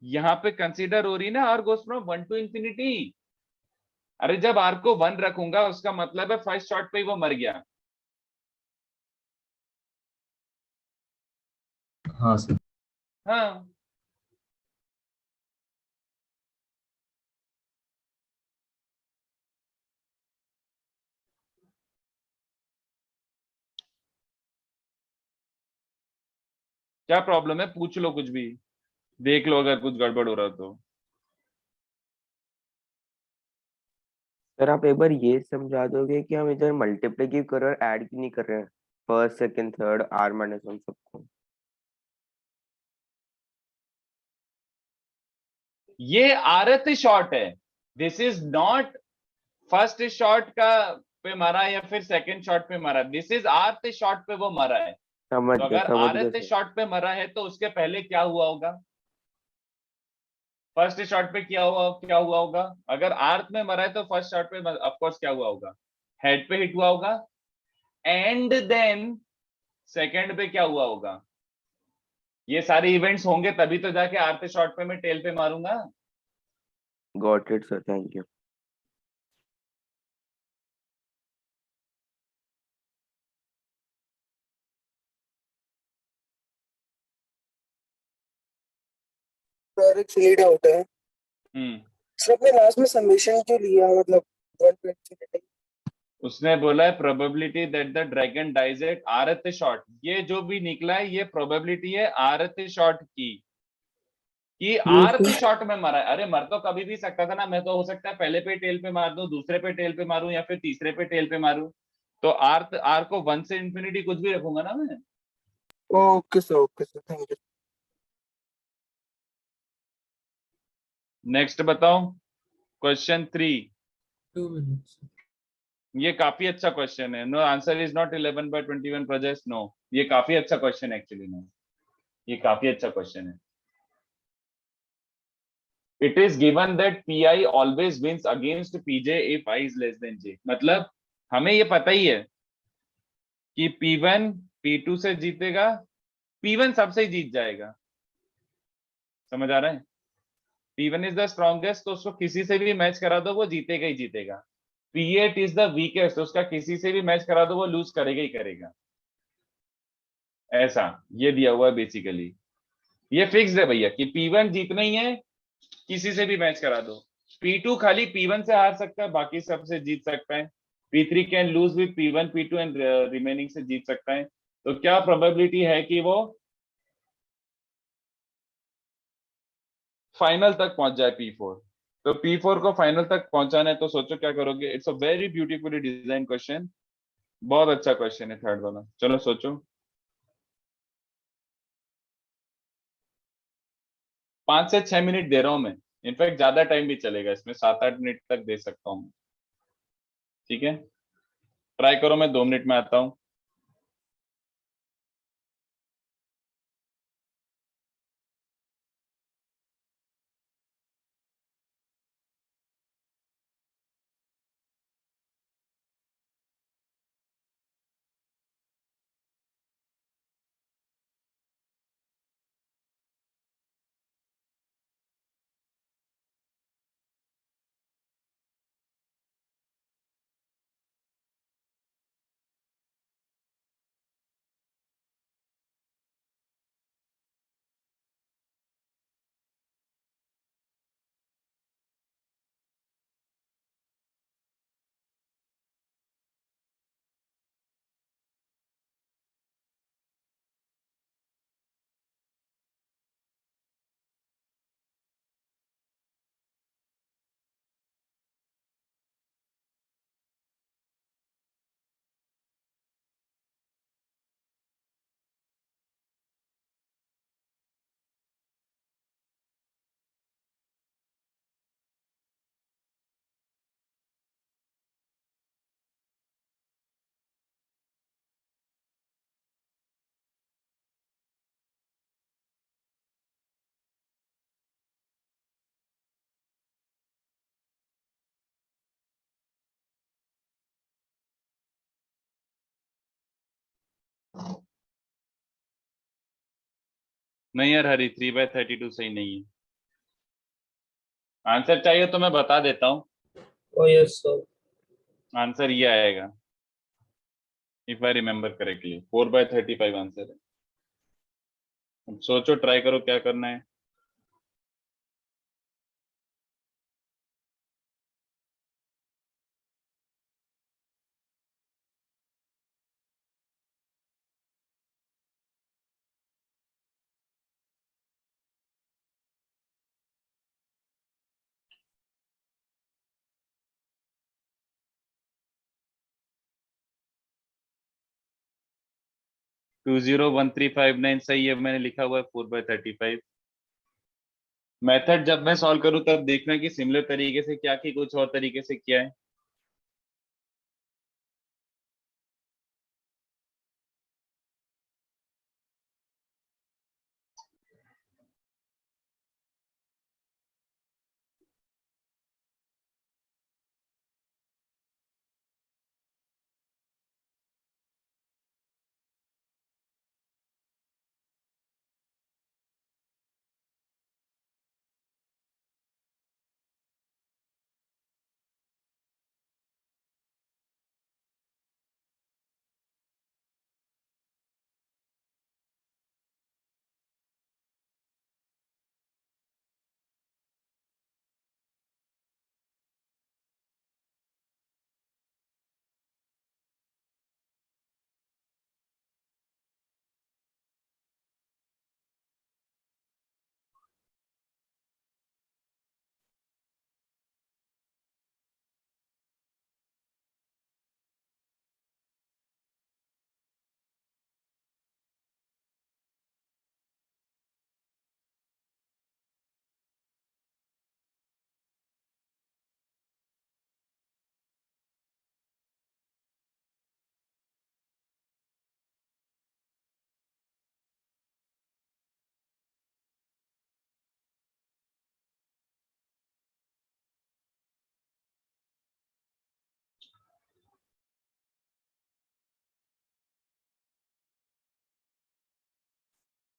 यहाँ पे कंसीडर हो रही ना, r goes from 1 to infinity। अरे जब आर को 1 रखूंगा उसका मतलब है फर्स्ट शॉट पे ही वो मर गया। हाँ सर। हाँ, क्या प्रॉब्लम है? पूछ लो कुछ भी, देख लो अगर कुछ गड़बड़ हो रहा तो। सर आप एक बार ये समझा दोगे कि हम इधर मल्टीप्लाई क्यों कर रहे हैं, ऐड क्यों नहीं कर रहे हैं, फर्स्ट सेकंड थर्ड r-1 सबको? ये आरत शॉट है, this is not first shot का पे मारा या फिर सेकंड शॉट पे मारा, दिस इज आर्थ शॉट पे वो मरा है। समझ तो गया अगर समझ गया आरत सर। शॉट पे मरा है तो उसके पहले क्या हुआ होगा? फर्स्ट शॉट पे क्या हुआ होगा? अगर आर्थ में मरा है तो फर्स्ट शॉट पे ऑफ कोर्स क्या हुआ होगा? हेड पे हिट हुआ होगा, एंड देन सेकंड पे क्या हुआ होगा? ये सारे इवेंट्स होंगे तभी तो जाके आर्थ शॉट पे मैं टेल पे मारूंगा। Got it sir, thank you. Sir एक सिली डाउट है सर, आपने लास्ट में समेशन क्यों लिया, मतलब 120? उसने बोला है probability that the dragon dies at rth shot, ये जो भी निकला है ये प्रोबेबिलिटी है आरथ शॉट की, कि आरथ शॉट में मरा है। अरे मर तो कभी भी सकता था ना, मैं तो हो सकता है पहले पे टेल पे मार दूं, दूसरे पे टेल पे मारूं, या फिर तीसरे पे टेल पे मारूं। तो आर को 1 से इंफिनिटी कुछ भी रखूंगा ना मैं। Okay sir, thank you. Next बताओ, क्वेश्चन 3। 2 minutes. ये काफी अच्छा क्वेश्चन है। No answer is not 11/21 project, no, ये काफी अच्छा क्वेश्चन है एक्चुअली। नो, ये काफी अच्छा क्वेश्चन है। It is given that P I always wins against P J if I is less then J. मतलब हमें ये पता ही है कि P1 P2 से जीतेगा, P1 सबसे ही जीत जाएगा। समझ आ रहा है? P1 इज द स्ट्रॉन्गेस्ट, तो उसको किसी से भी मैच करा दो वो जीतेगा ही जीतेगा। P8 इज द वीकेस्ट, उसका किसी से भी मैच करा दो वो लूज करेगा ही करेगा। ऐसा ये दिया हुआ है बेसिकली। ये फिक्स्ड है भैया कि P1 जीतना ही है, किसी से भी मैच करा दो। P2 खाली P1 से हार सकता है, बाकी सबसे जीत सकता है। P3 can lose with P1 P2 and remaining से जीत सकता है। तो क्या प्रोबेबिलिटी है कि वो फाइनल तक पहुंच जाए P4? तो P4 को फाइनल तक पहुंचाना है, तो सोचो क्या करोगे। It's a very beautifully design question, बहुत अच्छा क्वेश्चन है थर्ड वाला। चलो सोचो। 5 से 6 मिनट दे रहा हूं मैं, इनफैक्ट ज्यादा टाइम भी चलेगा इसमें, 7-8 मिनट तक दे सकता हूँ। ठीक है, ट्राई करो, मैं 2 मिनट में आता हूँ। नहीं यार हरी, 3/32 सही नहीं है। आंसर चाहिए तो मैं बता देता हूँ, Oh yes, sir. आंसर ये आएगा if I remember correctly. 4/35 answer है। अब सोचो, ट्राई करो क्या करना है। टू 201359 सही है, मैंने लिखा हुआ है 4/35। मेथड जब मैं सॉल्व करूं तब देखना कि सिमिलर तरीके से क्या कि कुछ और तरीके से किया है।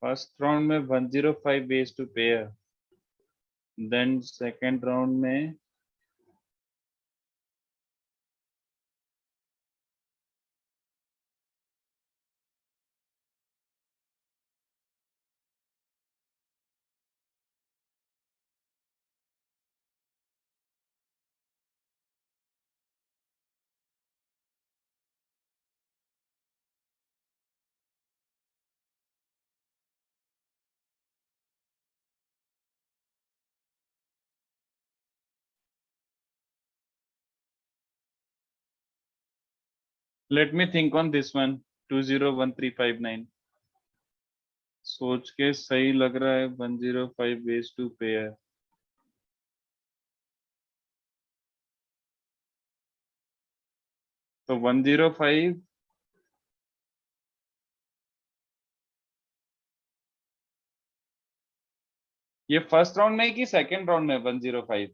फर्स्ट राउंड में 105 ways to pair, then second round में let me think on this one 201359। सोच के सही लग रहा है 105 वेज टू पेयर। तो 105 ये फर्स्ट राउंड में कि सेकेंड राउंड में 105?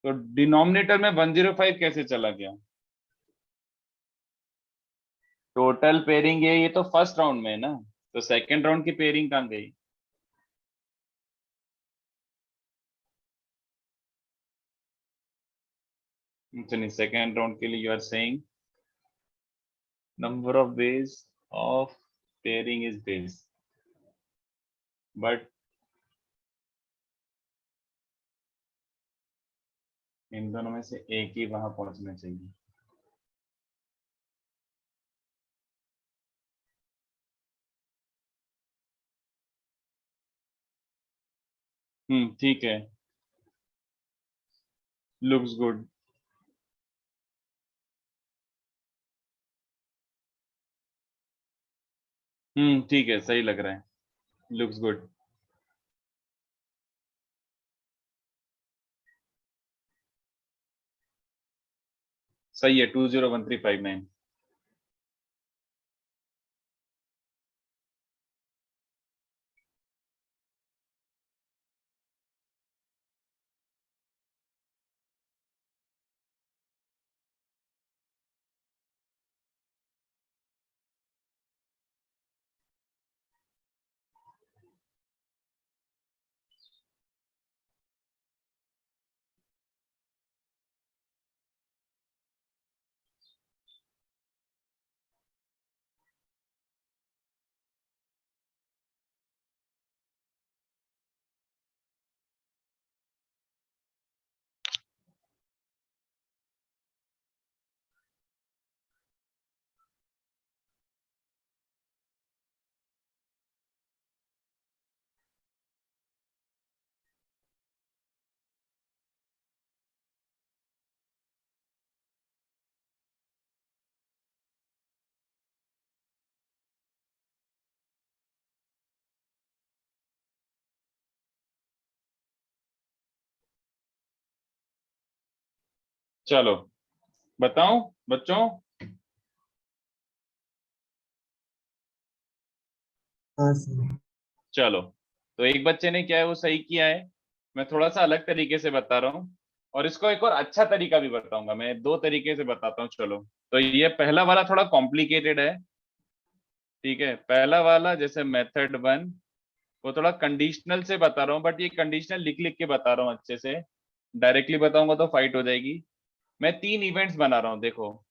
तो डिनोमिनेटर में 105 कैसे चला गया? टोटल पेयरिंग है, ये तो फर्स्ट राउंड में है ना, तो सेकेंड राउंड की पेयरिंग कहाँ गई? चलिए सेकेंड राउंड के लिए you are saying number of ways of pairing is this, but इन दोनों में से एक ही वहां पहुंचना चाहिए। ठीक है, लुक्स गुड। ठीक है, सही लग रहा है, लुक्स गुड। सही है, 201359। चलो बताऊं बच्चों? हाँ सर। चलो, तो एक बच्चे ने क्या है वो सही किया है, मैं थोड़ा सा अलग तरीके से बता रहा हूँ, और इसको एक और अच्छा तरीका भी बताऊंगा। मैं दो तरीके से बताता हूँ। चलो, तो ये पहला वाला थोड़ा कॉम्प्लिकेटेड है, ठीक है। पहला वाला जैसे मेथड 1 वो थोड़ा कंडीशनल से बता रहा हूँ, बट ये कंडीशनल लिख लिख के बता रहा हूँ अच्छे से। डायरेक्टली बताऊंगा तो फाइट हो जाएगी। मैं 3 इवेंट्स बना रहा हूँ, देखो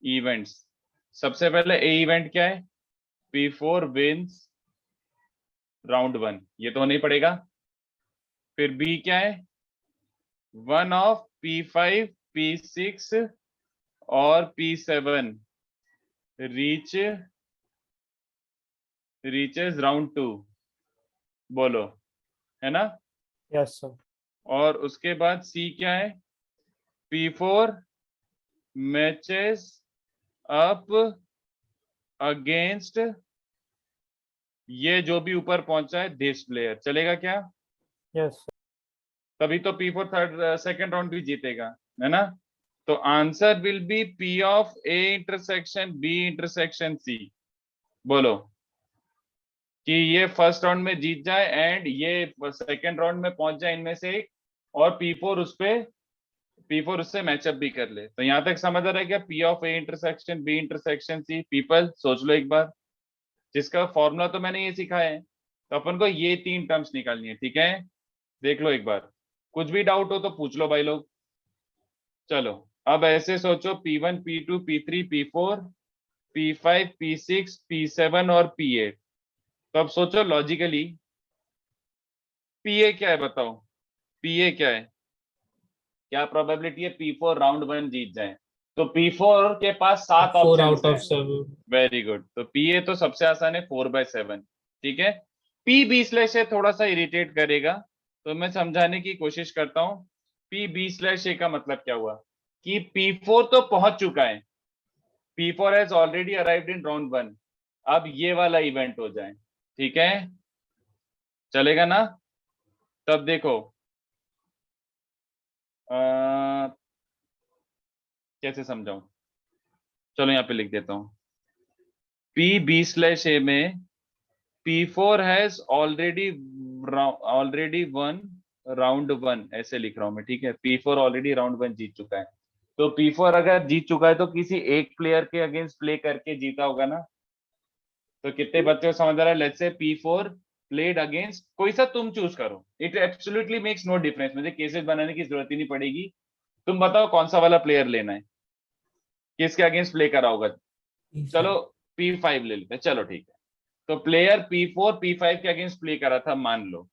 इवेंट्स। सबसे पहले ए इवेंट क्या है? P4 विंस राउंड 1, ये तो होना ही पड़ेगा। फिर बी क्या है? 1 ऑफ P5 P6 और P7 रीचेस राउंड 2, बोलो, है ना? Yes sir. और उसके बाद सी क्या है? P4 मैचेस अप अगेंस्ट ये जो भी ऊपर पहुंचा है दिस प्लेयर, चलेगा क्या? यस तभी तो P4 थर्ड सेकेंड राउंड भी जीतेगा, है ना? तो answer will be P of A intersection B intersection C। बोलो कि ये फर्स्ट राउंड में जीत जाए एंड ये सेकंड राउंड में पहुंच जाए इनमें से एक, और P4 उससे मैचअप भी कर ले। तो यहाँ तक समझ आ रहा है क्या? P of A intersection B intersection C। People सोच लो एक बार, जिसका फॉर्मूला तो मैंने ये सिखाया है। तो अपन को ये 3 टर्म्स निकालनी है, ठीक है? देख लो एक बार, कुछ भी डाउट हो तो पूछ लो भाई लोग। चलो अब ऐसे सोचो, P1 P2 P3 P4 P5 P6 P7 और P8। तो अब सोचो लॉजिकली, PA क्या है बताओ? PA क्या है? क्या प्रोबेबिलिटी है P4 राउंड 1 जीत जाए? तो P4 के पास 7 4 ऑप्शंस out of हैं। 7. Very good. तो PA तो सबसे आसान है, 4/7, ठीक है? PB/A थोड़ा सा इरिटेट करेगा, तो मैं समझाने की कोशिश करता हूँ। PB/A का मतलब क्या हुआ कि P4 तो पहुंच चुका है, P4 has already arrived in round 1। अब ये वाला इवेंट हो जाए, ठीक है? चलेगा ना? तब देखो कैसे समझाऊं, चलो यहाँ पे लिख देता हूं। PB/A में P4 has already one round 1, ऐसे लिख रहा हूं मैं, ठीक है? P4 ऑलरेडी राउंड 1 जीत चुका है। तो P4 अगर जीत चुका है तो किसी एक प्लेयर के अगेंस्ट प्ले करके जीता होगा ना? तो कितने बच्चे को समझ आ रहा है? Let's say P4 played against कोई सा तुम चूज करो, it absolutely makes no difference, मुझे केसेस बनाने की जरूरत ही नहीं पड़ेगी। तुम बताओ कौन सा वाला प्लेयर लेना है, किसके अगेंस्ट प्ले करा होगा? चलो P5 ले लेते हैं, चलो ठीक है। तो प्लेयर P4 P5 के अगेंस्ट प्ले करा था मान लो,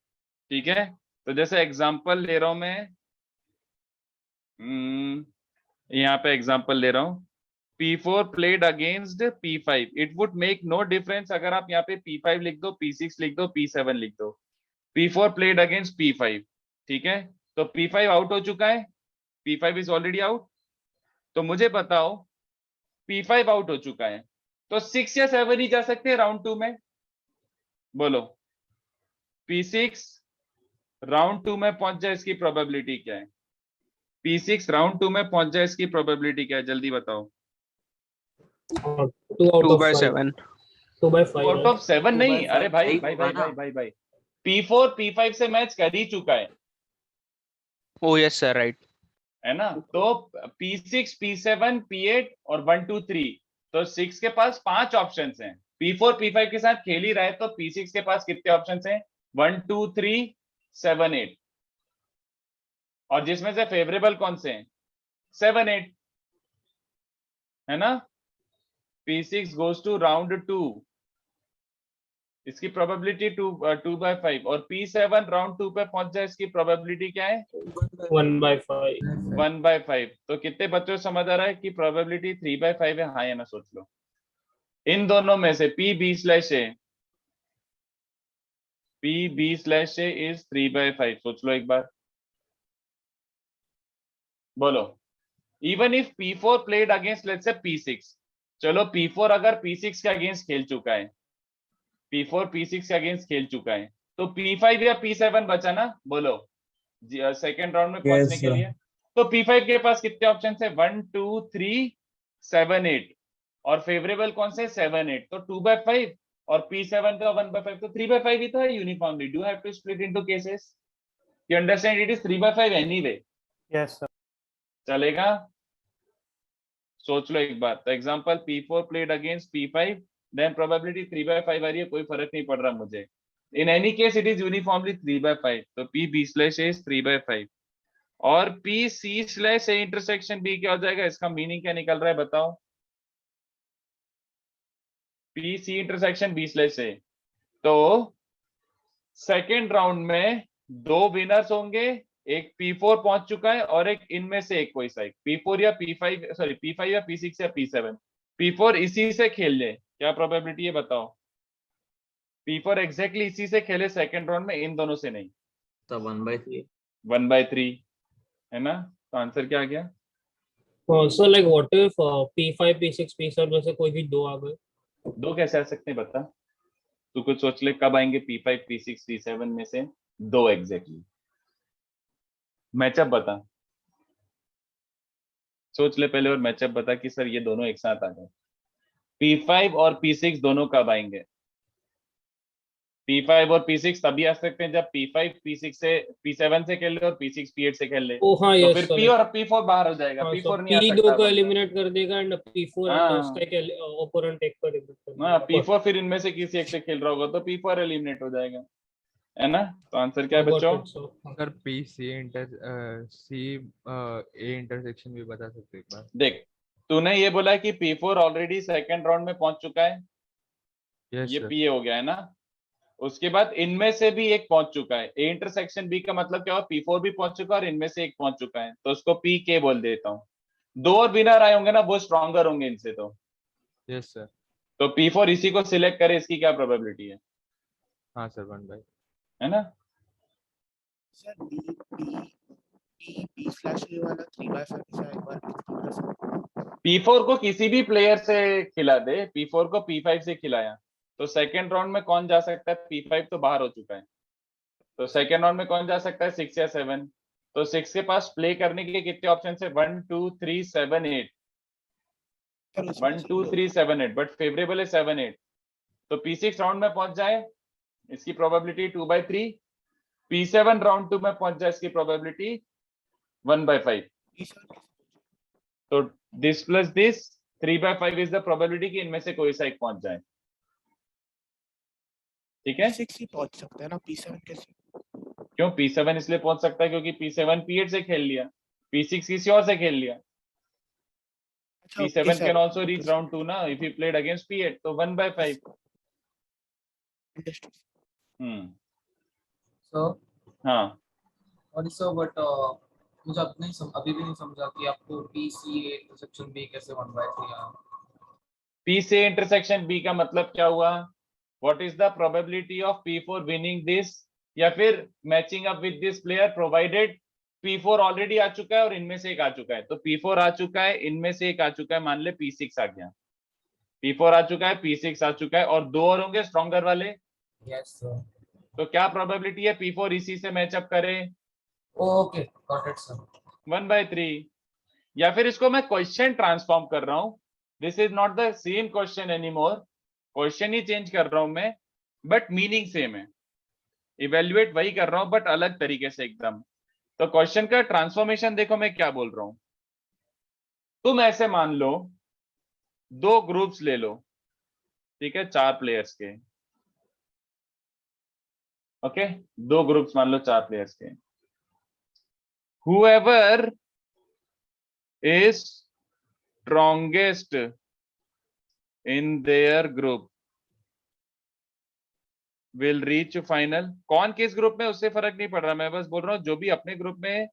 ठीक है? तो जैसे एग्जांपल ले रहा हूं मैं, यहाँ पे एग्जांपल ले रहा हूं, P4 played against P5, it would make no difference अगर आप यहाँ पे P5 लिख दो, P6 लिख दो, P7 लिख दो। P4 played against P5, ठीक है? तो P5 आउट हो चुका है, P5 is already out। तो मुझे बताओ P5 आउट हो चुका है, तो 6 या 7 ही जा सकते हैं राउंड 2 में। बोलो P6 राउंड 2 में पहुंच जाए, इसकी प्रोबेबिलिटी क्या है? P6 राउंड 2 में पहुंच जाए, इसकी प्रोबेबिलिटी क्या है? जल्दी बताओ। 2 out of 5. 2/7. 2/5. आउट ऑफ 7 नहीं, अरे भाई सही भाई होगा भाई ना? भाई भाई भाई P4 P5 से मैच कर ही चुका Oh yes sir, right. है ना? तो P6 P7 P8 और 1 2 3, तो 6 के पास 5 ऑप्शंस हैं। P4 P5 के साथ खेल ही रहा है, तो P6 के पास कितने ऑप्शंस हैं? 1 2 3 7 8, और जिसमें से फेवरेबल कौन से हैं? 7 8, है ना? P6 goes to round 2, इसकी प्रोबेबिलिटी 2/5, और P7 राउंड 2 पे पहुंच जाए, इसकी प्रोबेबिलिटी क्या है? 1/5. 1/5। तो कितने बच्चों को समझ आ रहा है कि प्रोबेबिलिटी 3/5 है? हाँ या ना सोच लो। इन दोनों में से PB/A इज 3/5, सोच लो एक बार, बोलो। Even if P4 played against let's say P6, चलो P4 अगर P6 के अगेंस्ट खेल चुका है, P4 P6 के अगेंस्ट खेल चुका है, तो P5 या P7 बचा ना? बोलो सेकेंड राउंड में पहुंचने के लिए। तो P5 के पास कितने ऑप्शन है? 1 2 3 7 8, और फेवरेबल कौन से? 7 8। तो 2/5 और P7 का 1/5, तो 3/5 ही तो है uniformly. Do have to split into cases, you understand? It is 3/5 anyway. Yes sir. चलेगा? सोच लो एक बार। तो example P4 played against P5, then probability 3/5 आ रही है, कोई फर्क नहीं पड़ रहा मुझे। In any case it is uniformly 3/5, तो PB/A इज 3/5। और PC/A इंटरसेक्शन B क्या हो जाएगा? इसका मीनिंग क्या निकल रहा है बताओ? PC इंटरसेक्शन B/A, तो सेकेंड राउंड में 2 विनर्स होंगे, एक P4 पहुंच चुका है और एक इनमें से एक कोई सा एक P4 या P5, सॉरी P5 या P6 या P7। P4 इसी से खेल ले, क्या प्रोबेबिलिटी है बताओ? P4 एग्जैक्टली इसी से खेले सेकेंड राउंड में, इन दोनों से नहीं। तो 1/3। 1/3 है ना? तो आंसर क्या आ गया? So like what if P5 P6 P7 में से कोई भी 2 आ गए? 2 कैसे आ सकते हैं बता? तू कुछ सोच ले, कब आएंगे P5 P6 P7 में से 2 एग्जैक्टली? मैचअप बता, सोच ले पहले और मैचअप बता कि सर ये दोनों एक साथ आ गए। P5 और P6 दोनों कब आएंगे? P5 और P6 तभी आ सकते हैं जब P5 P6 से P7 से खेल ले और P6 P8 से खेल ले, ओ हाँ तो यस फिर सर, P और P4 बाहर हो जाएगा, हाँ P4 सर, नहीं आ P2 सकता को बंदा। एलिमिनेट कर देगा एंड P4 एंड हाँ उसका एक ओपोनेंट एक को एलिमिनेट कर हाँ, देगा। P4 फिर इनमें से किसी एक से खेल रहा होगा तो P4 एलिमिनेट हो जाएगा, है ना? तो आंसर क्या है Got बच्चों? it, sir. Sir P C A intersection भी बता सकते हैं एक बार? देख, तूने ये बोला कि P4 ऑलरेडी सेकंड राउंड में पहुंच चुका है, यस ये सर। P हो गया है ना। उसके बाद इनमें से भी एक पहुंच चुका है, ए इंटरसेक्शन बी का मतलब क्या हुआ? P4 भी पहुंच चुका है और इनमें से एक पहुंच चुका है, तो उसको PK बोल देता हूँ। दो और विनर आए होंगे ना, वो स्ट्रॉन्गर होंगे इनसे, यस सर। तो P4 इसी को सिलेक्ट करे, इसकी क्या प्रोबेबिलिटी है? हाँ सर 1/। है ना? सर B/A वाला 3/5 से एक बार explain कर सकते हैं? P4 को किसी भी प्लेयर से खिला दे, P4 को P5 से खिलाया, तो सेकेंड राउंड में कौन जा सकता है? P5 तो बाहर हो चुका है, तो सेकेंड राउंड में कौन जा सकता है? 6 या 7। तो 6 के पास प्ले करने के लिए कितने ऑप्शन है? 1 2 3 7 8, सर उसमें 1 से 2 3 7 8, बट फेवरेबल है 7 8, तो P6 राउंड में पहुंच जाए, इसकी प्रोबेबिलिटी 2/3। P7 राउंड 2 में पहुंच जाए, इसकी प्रोबेबिलिटी 1/5। B/7 तो this plus this 3/5 is the probability कि इनमें से कोई सा एक पहुंच जाए, ठीक है? P6 ही पहुंच सकता है ना, P7 कैसे? क्यों? P7 इसलिए पहुंच सकता है क्योंकि P7 P8 से खेल लिया, P6 किसी और से खेल लिया। अच्छा P7 can also okay, reach sir. round 2 ना, if he played against P8, तो 1/5। Understood. सर हाँ, और सर बट मुझे अब नहीं अभी भी नहीं समझा कि आपको P C A intersection B कैसे 1/3 आया? P से इंटरसेक्शन B का मतलब क्या हुआ? What is the probability of P4 winning this, या फिर matching up with this player provided P4 already आ चुका है और इनमें से एक आ चुका है, तो P4 आ चुका है, इनमें से एक आ चुका है, मान ले P6 आ गया, P4 आ चुका है, P6 आ चुका है, और दो और होंगे स्ट्रॉन्गर वाले, यस सर। तो क्या प्रोबेबिलिटी है P4 इसी से मैचअप करे? Okay got it sir. 1/3। या फिर इसको मैं क्वेश्चन ट्रांसफॉर्म कर रहा हूं, this is not the same question anymore, question he change कर रहा हूं मैं, बट मीनिंग सेम है, इवेल्युएट वही कर रहा हूं बट अलग तरीके से एकदम। तो क्वेश्चन का ट्रांसफॉर्मेशन देखो मैं क्या बोल रहा हूं। तुम ऐसे मान लो, दो ग्रुप्स ले लो, ठीक है, 4 प्लेयर्स के, ओके, दो ग्रुप्स मान लो 4 प्लेयर्स के। whoever is strongest in their group will reach final। कौन किस ग्रुप में उससे फर्क नहीं पड़ रहा, मैं बस बोल रहा हूँ जो भी अपने ग्रुप में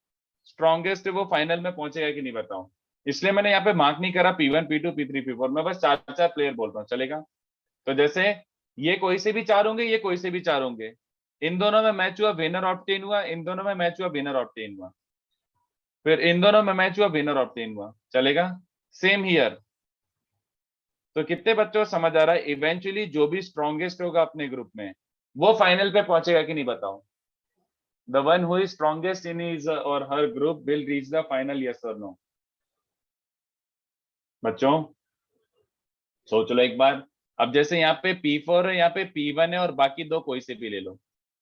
स्ट्रॉन्गेस्ट है वो फाइनल में पहुंचेगा कि नहीं बताओ, इसलिए मैंने यहाँ पे मार्क नहीं करा P1 P2 P3 P4, मैं बस 4 प्लेयर बोल रहा हूँ, चलेगा? तो जैसे ये कोई से भी 4 होंगे, ये कोई से भी 4 होंगे, इन दोनों में मैच हुआ, विनर ऑब्टेन हुआ, इन दोनों में मैच हुआ, विनर ऑब्टेन हुआ, फिर इन दोनों में मैच हुआ, विनर ऑब्टेन हुआ, चलेगा? Same here. तो कितने बच्चों को समझ आ रहा है? इवेंचुअली जो भी स्ट्रॉन्गेस्ट होगा अपने ग्रुप में वो फाइनल पे पहुंचेगा कि नहीं बताओ? The one who is strongest in his or her group will reach the final, yes और नो? बच्चों सोच लो एक बार। अब जैसे यहाँ पे P4 है, यहाँ पे P1 है और बाकी दो कोई से भी ले लो,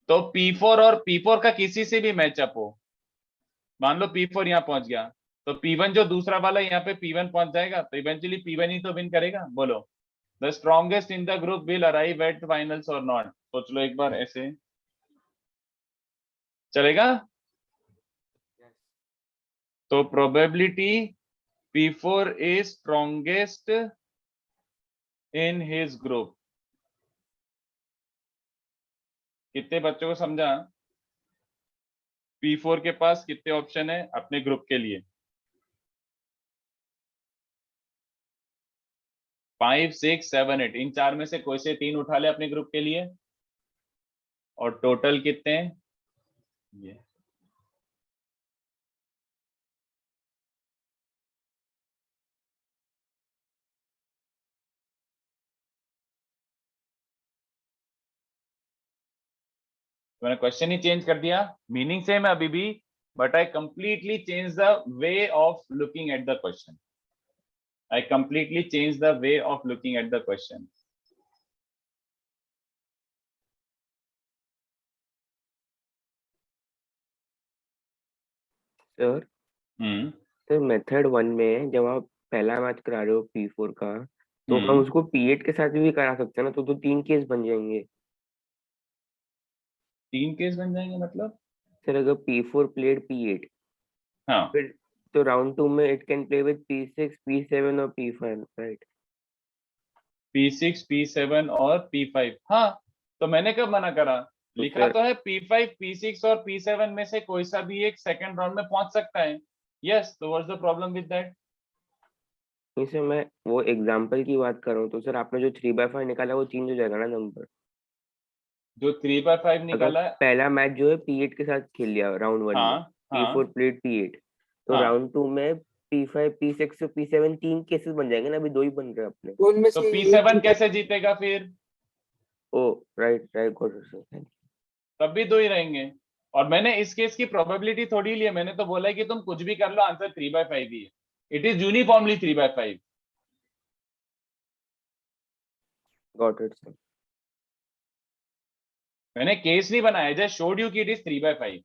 तो P4 और P4 का किसी से भी मैचअप हो, मान लो P4 यहाँ पहुंच गया, तो P1 जो दूसरा वाला यहाँ पे P1 पहुंच जाएगा, तो इवेंचुअली P1 ही तो विन करेगा। बोलो, the strongest in the group will arrive at finals और नॉट? सोच लो एक बार ऐसे, चलेगा? तो probability P4 is strongest in his group, कितने बच्चों को समझा? P4 के पास कितने ऑप्शन है अपने ग्रुप के लिए? 5 6 7 8, इन 4 में से कोई से 3 उठा ले अपने ग्रुप के लिए, और टोटल कितने हैं ये? मैंने क्वेश्चन ही चेंज कर दिया, मीनिंग सेम है अभी भी, but I completely change the way of looking at the question, I completely changed the way of looking at the question. Sir sir method 1 में जब आप पहला मैच करा रहे हो P4 का, तो हम उसको P8 के साथ भी करा सकते हैं ना, तो 3 केस बन जाएंगे। 3 केस बन जाएंगे मतलब? सर अगर P4 प्लेड P8, हाँ, फिर तो राउंड 2 में it can play with P6 P7 और P5, राइट? P6 P7 और P5। हाँ, तो मैंने कब मना करा? लिखा तो है P5 P6 और P7 में से कोई सा भी एक सेकंड राउंड में पहुंच सकता है। यस, तो what's the problem with that? नहीं सर, मैं वो एग्जांपल की बात कर रहा हूँ। तो सर आपने जो 3/5 निकाला वो चेंज हो जाएगा ना नंबर? जो 3/5 अगर निकाला है, पहला मैच जो है P8 के साथ खेल लिया राउंड 1 में, हाँ हाँ P4 प्लेड P8, तो हाँ, राउंड 2 में P5 P6 और P7 3 केसेस बन जाएंगे ना, अभी 2 ही बन रहे हैं अपने। तो उनमें तो से P7 कैसे जीतेगा फिर? Oh right right, got it sir, thank तब भी 2 ही रहेंगे। और मैंने इस केस की प्रोबेबिलिटी थोड़ी ली है, मैंने तो बोला है कि तुम कुछ भी कर लो, आंसर 3/5 ही है। It is uniformly 3/5। You, got it sir. मैंने केस नहीं बनाया, जस्ट शोड यू कि इट इज 3/5।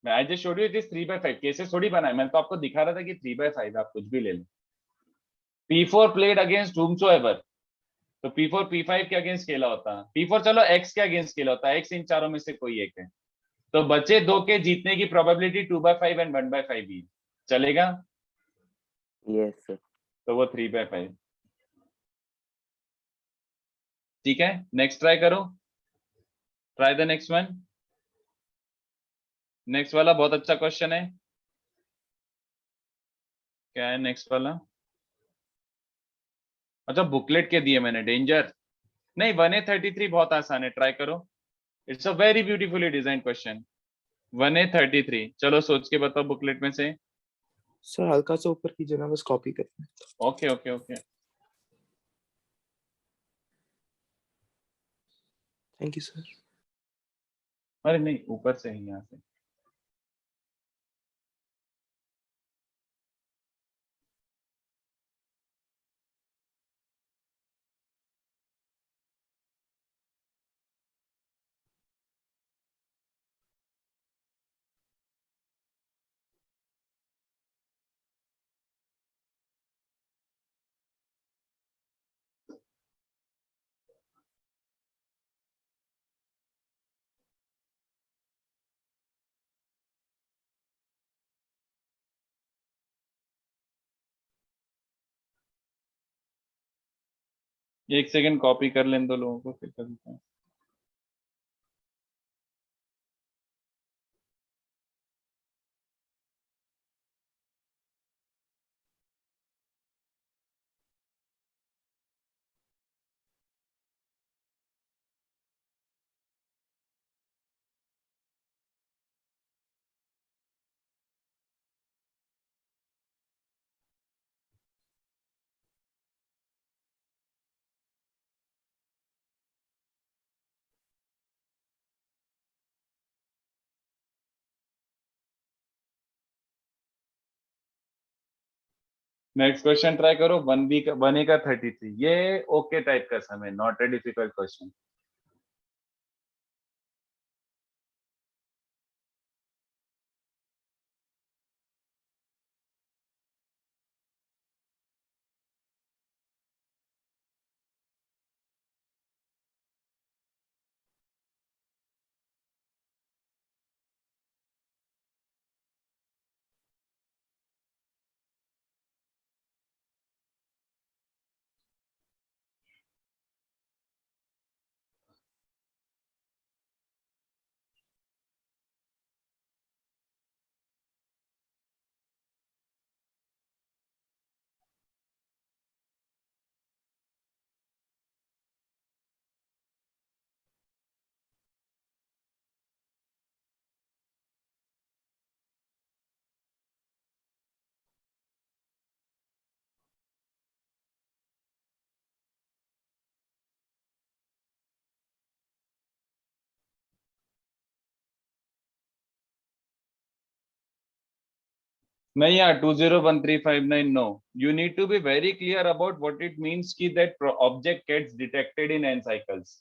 मैं I just showed you it is 3/5, cases थोड़ी बनाए, मैं तो आपको दिखा रहा था कि 3/5 आप कुछ भी ले लो। P4 प्लेड अगेंस्ट whomsoever, तो P4 P5 के अगेंस्ट खेला होता है। P4 चलो X के अगेंस्ट खेला होता है, X इन चारों में से कोई एक है, तो बचे 2 के जीतने की प्रोबेबिलिटी 2/5 एंड 1/5 भी है। चलेगा? Yes sir. तो वो 3/5। ठीक है, नेक्स्ट ट्राई करो। Try the next one. Next वाला बहुत अच्छा क्वेश्चन है। क्या है नेक्स्ट वाला? अच्छा, बुकलेट के दिए मैंने, डेंजर। नहीं, 1A33 बहुत आसान है, ट्राई करो। It's a very beautifully design question. 1A33, चलो सोच के बताओ बुकलेट में से। सर हल्का सा ऊपर कीजिए ना, बस कॉपी करना है। Okay okay okay, thank you sir. अरे नहीं, ऊपर से ही, यहाँ से। एक सेकंड कॉपी कर लें दो लोगों को, फिर करते हैं। नेक्स्ट क्वेश्चन ट्राई करो। 1B का, 1A का 33, ये ओके टाइप का सम है, नॉट ए डिफिकल्ट क्वेश्चन। नहीं यार 201359 no. You need to be very clear about what it means कि that object gets detected in n cycles.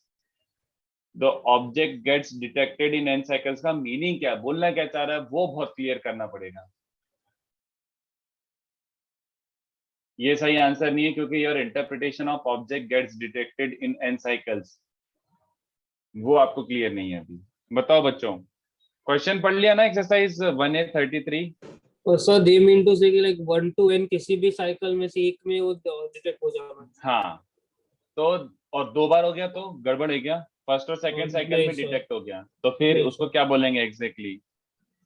The object gets detected in n cycles का meaning क्या, बोलना क्या चाह रहा है, वो बहुत क्लियर करना पड़ेगा. ये सही आंसर नहीं है क्योंकि your interpretation of object gets detected in n cycles वो आपको क्लियर नहीं है अभी. बताओ बच्चों, क्वेश्चन पढ़ लिया ना एक्सरसाइज 1A33. और सर दे मीन टू से कि लाइक 1 to n किसी भी साइकिल में से एक में वो डिटेक्ट हो जाना. हाँ तो और 2 बार हो गया तो गड़बड़ है क्या, फर्स्ट और सेकंड साइकिल नहीं में सर. डिटेक्ट हो गया तो फिर नहीं उसको सर. क्या बोलेंगे एग्जैक्टली?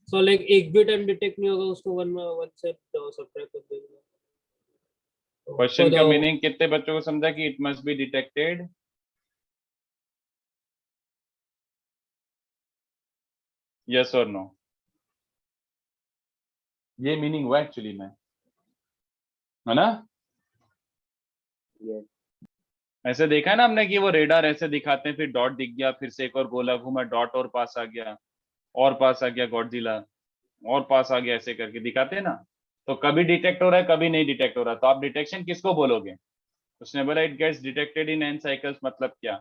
सो लाइक एक भी टाइम डिटेक्ट नहीं होगा उसको 1 से सब्ट्रैक्ट कर देंगे. क्वेश्चन का मीनिंग कितने बच्चों को समझा कि it must be detected? Yes और नो? ये मीनिंग हुआ एक्चुअली में, है ना? Yes. ऐसे देखा है ना हमने कि वो रेडार ऐसे दिखाते हैं, फिर डॉट दिख गया, फिर से एक और गोला घूमा, डॉट और पास आ गया, और पास आ गया गॉडजिला, और पास आ गया, ऐसे करके दिखाते हैं ना. तो कभी डिटेक्ट हो रहा है, कभी नहीं डिटेक्ट हो रहा, तो आप डिटेक्शन किसको बोलोगे? उसने बोला it gets detected in n cycles, मतलब क्या?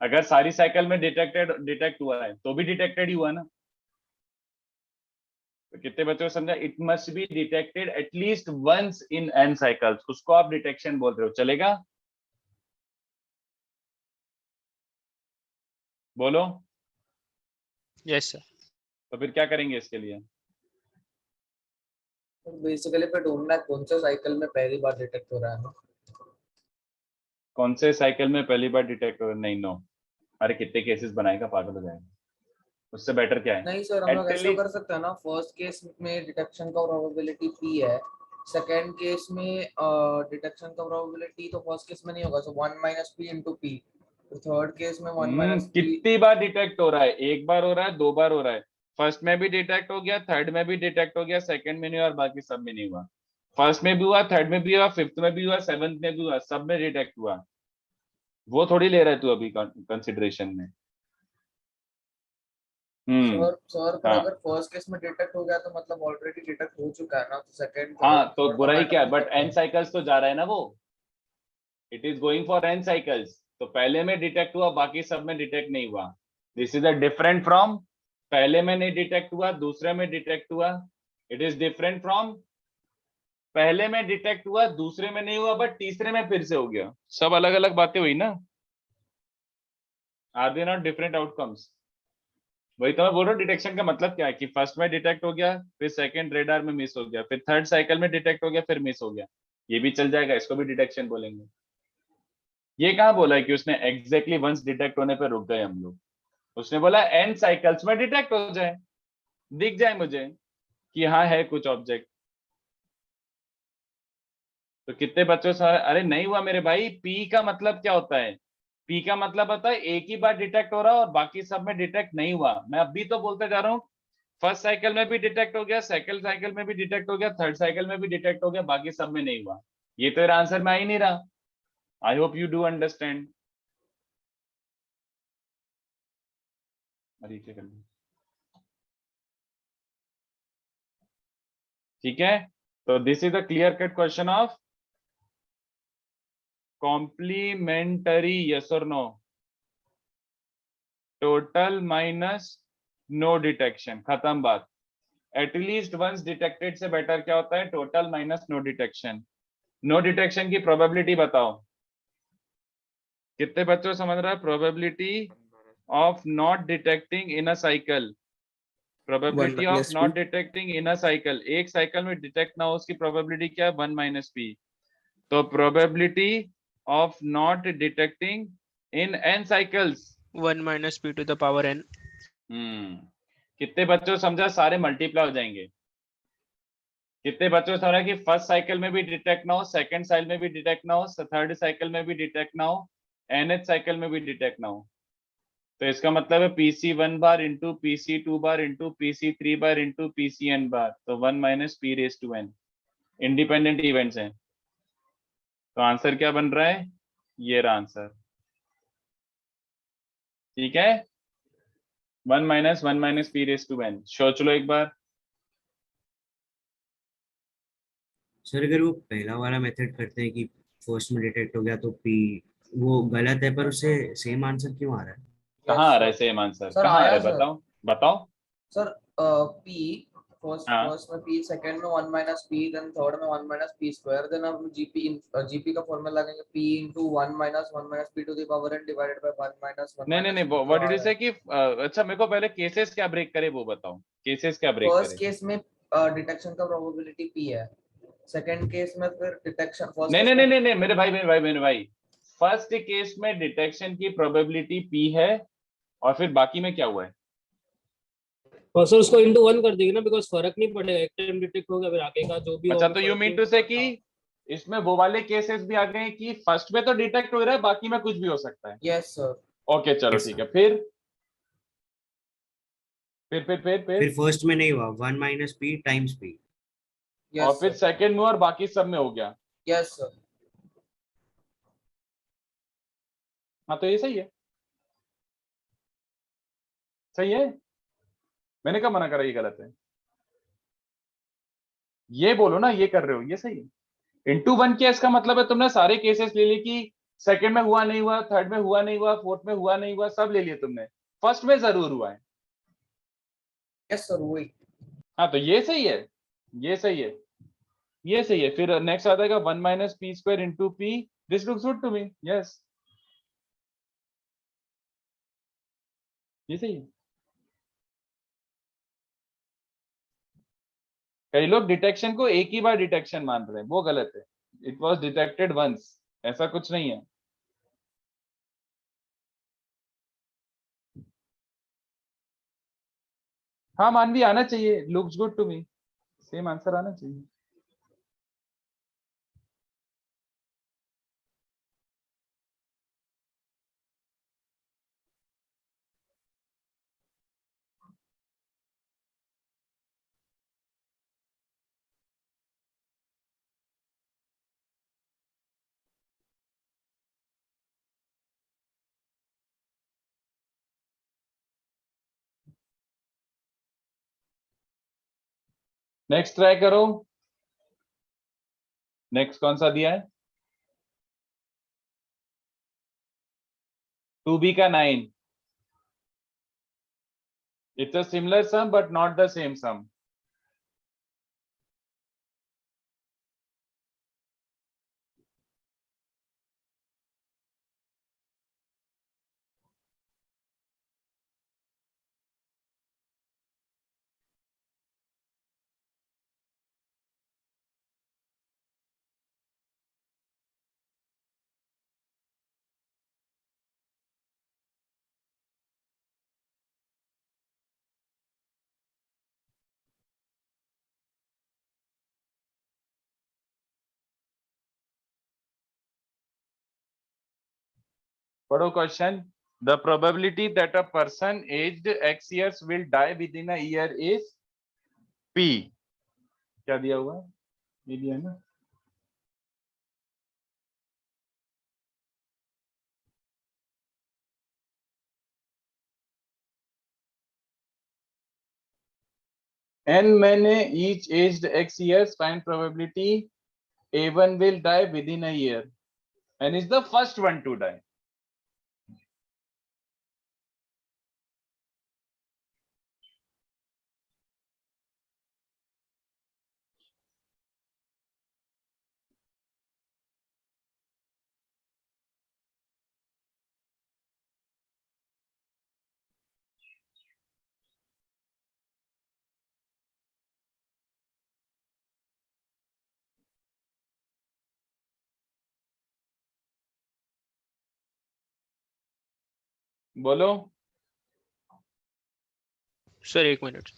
अगर सारी साइकिल में डिटेक्ट हुआ है तो भी डिटेक्टेड ही हुआ ना. तो कितने बच्चों को समझा? It must be detected at least once in n cycles, उसको आप डिटेक्शन बोल रहे हो, चलेगा? बोलो. Yes sir. तो फिर क्या करेंगे इसके लिए? बेसिकली पे ढूंढना है कौन से साइकिल में पहली बार डिटेक्ट हो रहा है ना. कौन से साइकिल में पहली बार डिटेक्ट हो? नहीं नो. अरे कितने केसेस बनाएगा, पागल हो जाएगा. उससे बेटर क्या है? नहीं सर, हम लोग At ऐसा least- कर सकते हैं ना, फर्स्ट केस में डिटेक्शन का प्रोबेबिलिटी p है, सेकंड केस में डिटेक्शन का प्रोबेबिलिटी तो फर्स्ट केस में नहीं होगा, सो 1 - p into p. तो थर्ड केस में 1 - p. कितनी बार डिटेक्ट हो रहा है? एक बार हो रहा है, 2 बार हो रहा है. फर्स्ट में भी डिटेक्ट हो गया, थर्ड में भी डिटेक्ट हो गया, सेकंड में नहीं हुआ और बाकी सब में नहीं हुआ. फर्स्ट में भी हुआ, थर्ड में भी हुआ, फिफ्थ में भी हुआ, सेवंथ में भी हुआ, सब में डिटेक्ट हुआ. वो थोड़ी ले रहा है तू अभी कंसिडरेशन में. सर पर हाँ. अगर फर्स्ट केस में डिटेक्ट हो गया तो मतलब ऑलरेडी डिटेक्ट हो चुका है ना, तो सेकंड हाँ तो बुराई क्या है, बट n साइकिल्स तो जा रहा है ना वो. It is going for n cycles. तो पहले में डिटेक्ट हुआ, बाकी सब में डिटेक्ट नहीं हुआ. This is a different from पहले में नहीं डिटेक्ट हुआ, दूसरे में डिटेक्ट हुआ. इट इज डिफरेंट फ्रॉम पहले में डिटेक्ट हुआ, दूसरे में नहीं हुआ, बट तीसरे में फिर से हो गया. सब अलग अलग बातें हुई ना. Are they not different outcomes? वही तो मैं बोल रहा हूँ. डिटेक्शन का मतलब क्या है कि फर्स्ट में डिटेक्ट हो गया, फिर सेकंड रेडार में मिस हो गया, फिर थर्ड साइकिल में डिटेक्ट हो गया, फिर मिस हो गया. ये भी चल जाएगा, इसको भी डिटेक्शन बोलेंगे. ये कहाँ बोला है कि उसने एग्जैक्टली वंस डिटेक्ट होने पर रुक गए हम लोग? उसने बोला n साइकिल्स में डिटेक्ट हो जाए, दिख जाए मुझे कि हाँ है कुछ ऑब्जेक्ट. तो कितने बच्चों से अरे नहीं हुआ मेरे भाई. p का मतलब क्या होता है? p का मतलब होता है एक ही बार डिटेक्ट हो रहा और बाकी सब में डिटेक्ट नहीं हुआ. मैं अभी तो बोलते जा रहा हूँ फर्स्ट साइकिल में भी डिटेक्ट हो गया, सेकंड साइकिल में भी डिटेक्ट हो गया, थर्ड साइकिल में भी डिटेक्ट हो गया, बाकी सब में नहीं हुआ. ये तो आंसर में आ ही नहीं रहा. I hope you do understand. ठीक है. तो this is a clear cut question of complementary. Yes और no? Total minus no detection, खत्म बात. एटलीस्ट वंस डिटेक्टेड से बेटर क्या होता है? Total minus no detection. No detection की प्रोबेबिलिटी बताओ. कितने बच्चों समझ रहा है? Probability of not detecting in a cycle. Probability of not detecting in a cycle. एक साइकिल में डिटेक्ट ना हो उसकी प्रोबेबिलिटी क्या है? 1 - p. तो probability of not detecting in n cycles 1 - p to the power n. कितने बच्चों समझा? सारे मल्टीप्लाई हो जाएंगे. कितने बच्चों समझ रहा कि फर्स्ट साइकिल में भी डिटेक्ट ना हो, सेकंड साइकिल में भी डिटेक्ट ना हो, थर्ड साइकिल में भी डिटेक्ट ना हो, nth साइकिल में भी डिटेक्ट ना हो. तो इसका मतलब है PC1 bar into PC2 bar into PC3 bar into PCN बार. तो 1 - p⁻n इंडिपेंडेंट इवेंट्स हैं. तो आंसर क्या बन रहा है? ये रहा आंसर. ठीक है. 1 - p⁻n. सोच लो एक बार. सर अगर वो पहला वाला मेथड करते हैं कि फर्स्ट में डिटेक्ट हो गया तो पी, वो गलत है, पर उसे सेम आंसर क्यों आ रहा है? कहाँ आ रहा है सेम आंसर, सर कहाँ आ रहा आया है, सर। बताओ बताओ। सर पी फर्स्ट हाँ फर्स्ट में पी, सेकंड में 1 माइनस पी, देन थर्ड में 1 माइनस पी स्क्वायर, देन हम जीपी का फॉर्मूला लगाएंगे P into 1 minus P to the power n divided by 1 minus 1 नहीं नहीं माइनस नहीं, पी, जो व्हाट आ डिड यू रहा से है। कि अच्छा मेरे को पहले केसेस क्या ब्रेक करे वो बताओ, केसेस क्या ब्रेक फर्स्ट करे। केस में डिटेक्शन का प्रोबेबिलिटी पी है, सेकंड केस में फिर डिटेक्शन, फर्स्ट नहीं केस नहीं में नहीं नहीं नहीं, मेरे भाई फर्स्ट केस में डिटेक्शन की प्रोबेबिलिटी पी है, और फिर बाकी में क्या हुआ है। और सर उसको इंटू 1 कर देंगे ना, बिकॉज फर्क नहीं पड़ेगा, एक टाइम डिटेक्ट हो गया फिर आगे का जो भी अच्छा होगा तो यू फर्क मीन नहीं टू से कि पड़ता। इसमें वो वाले केसेस भी आ गए हैं कि फर्स्ट में तो डिटेक्ट हो रहा है, बाकी में कुछ भी हो सकता है। Yes sir. ओके चलो Yes, ठीक sir. है, फिर फिर फर्स्ट में नहीं हुआ 1 माइनस पी टाइम्स पी। और यस फिर सर। सेकंड में और बाकी सब में हो गया। Yes sir. हाँ तो ये सही है, सही है, मैंने कब मना करा ये गलत है। ये बोलो ना, ये कर रहे हो, ये सही है। इंटू 1 केस का मतलब है तुमने सारे केसेस ले लिए कि सेकंड में हुआ नहीं हुआ, थर्ड में हुआ नहीं हुआ, फोर्थ में हुआ नहीं हुआ, सब ले लिए तुमने, फर्स्ट में जरूर हुआ है। यस सर वही। हाँ तो ये सही है, ये सही है, ये सही है। फिर नेक्स्ट आ जाएगा 1 minus P square into P, this looks good to me, yes ये सही है। कई लोग डिटेक्शन को एक ही बार डिटेक्शन मान रहे हैं, वो गलत है। इट वॉज डिटेक्टेड वंस, ऐसा कुछ नहीं है। हाँ मानवी आना चाहिए, looks good to me, same answer आना चाहिए। नेक्स्ट ट्राई करो, नेक्स्ट कौन सा दिया है, 2b का 9, it's a similar sum but not the same sum. पढ़ो question, the probability that a person aged x years will die within a year is p। क्या दिया हुआ है, ये दिया है ना। n मैंने each aged x years, find probability a1 will die within a year and is the first one to die। बोलो। सर एक मिनट।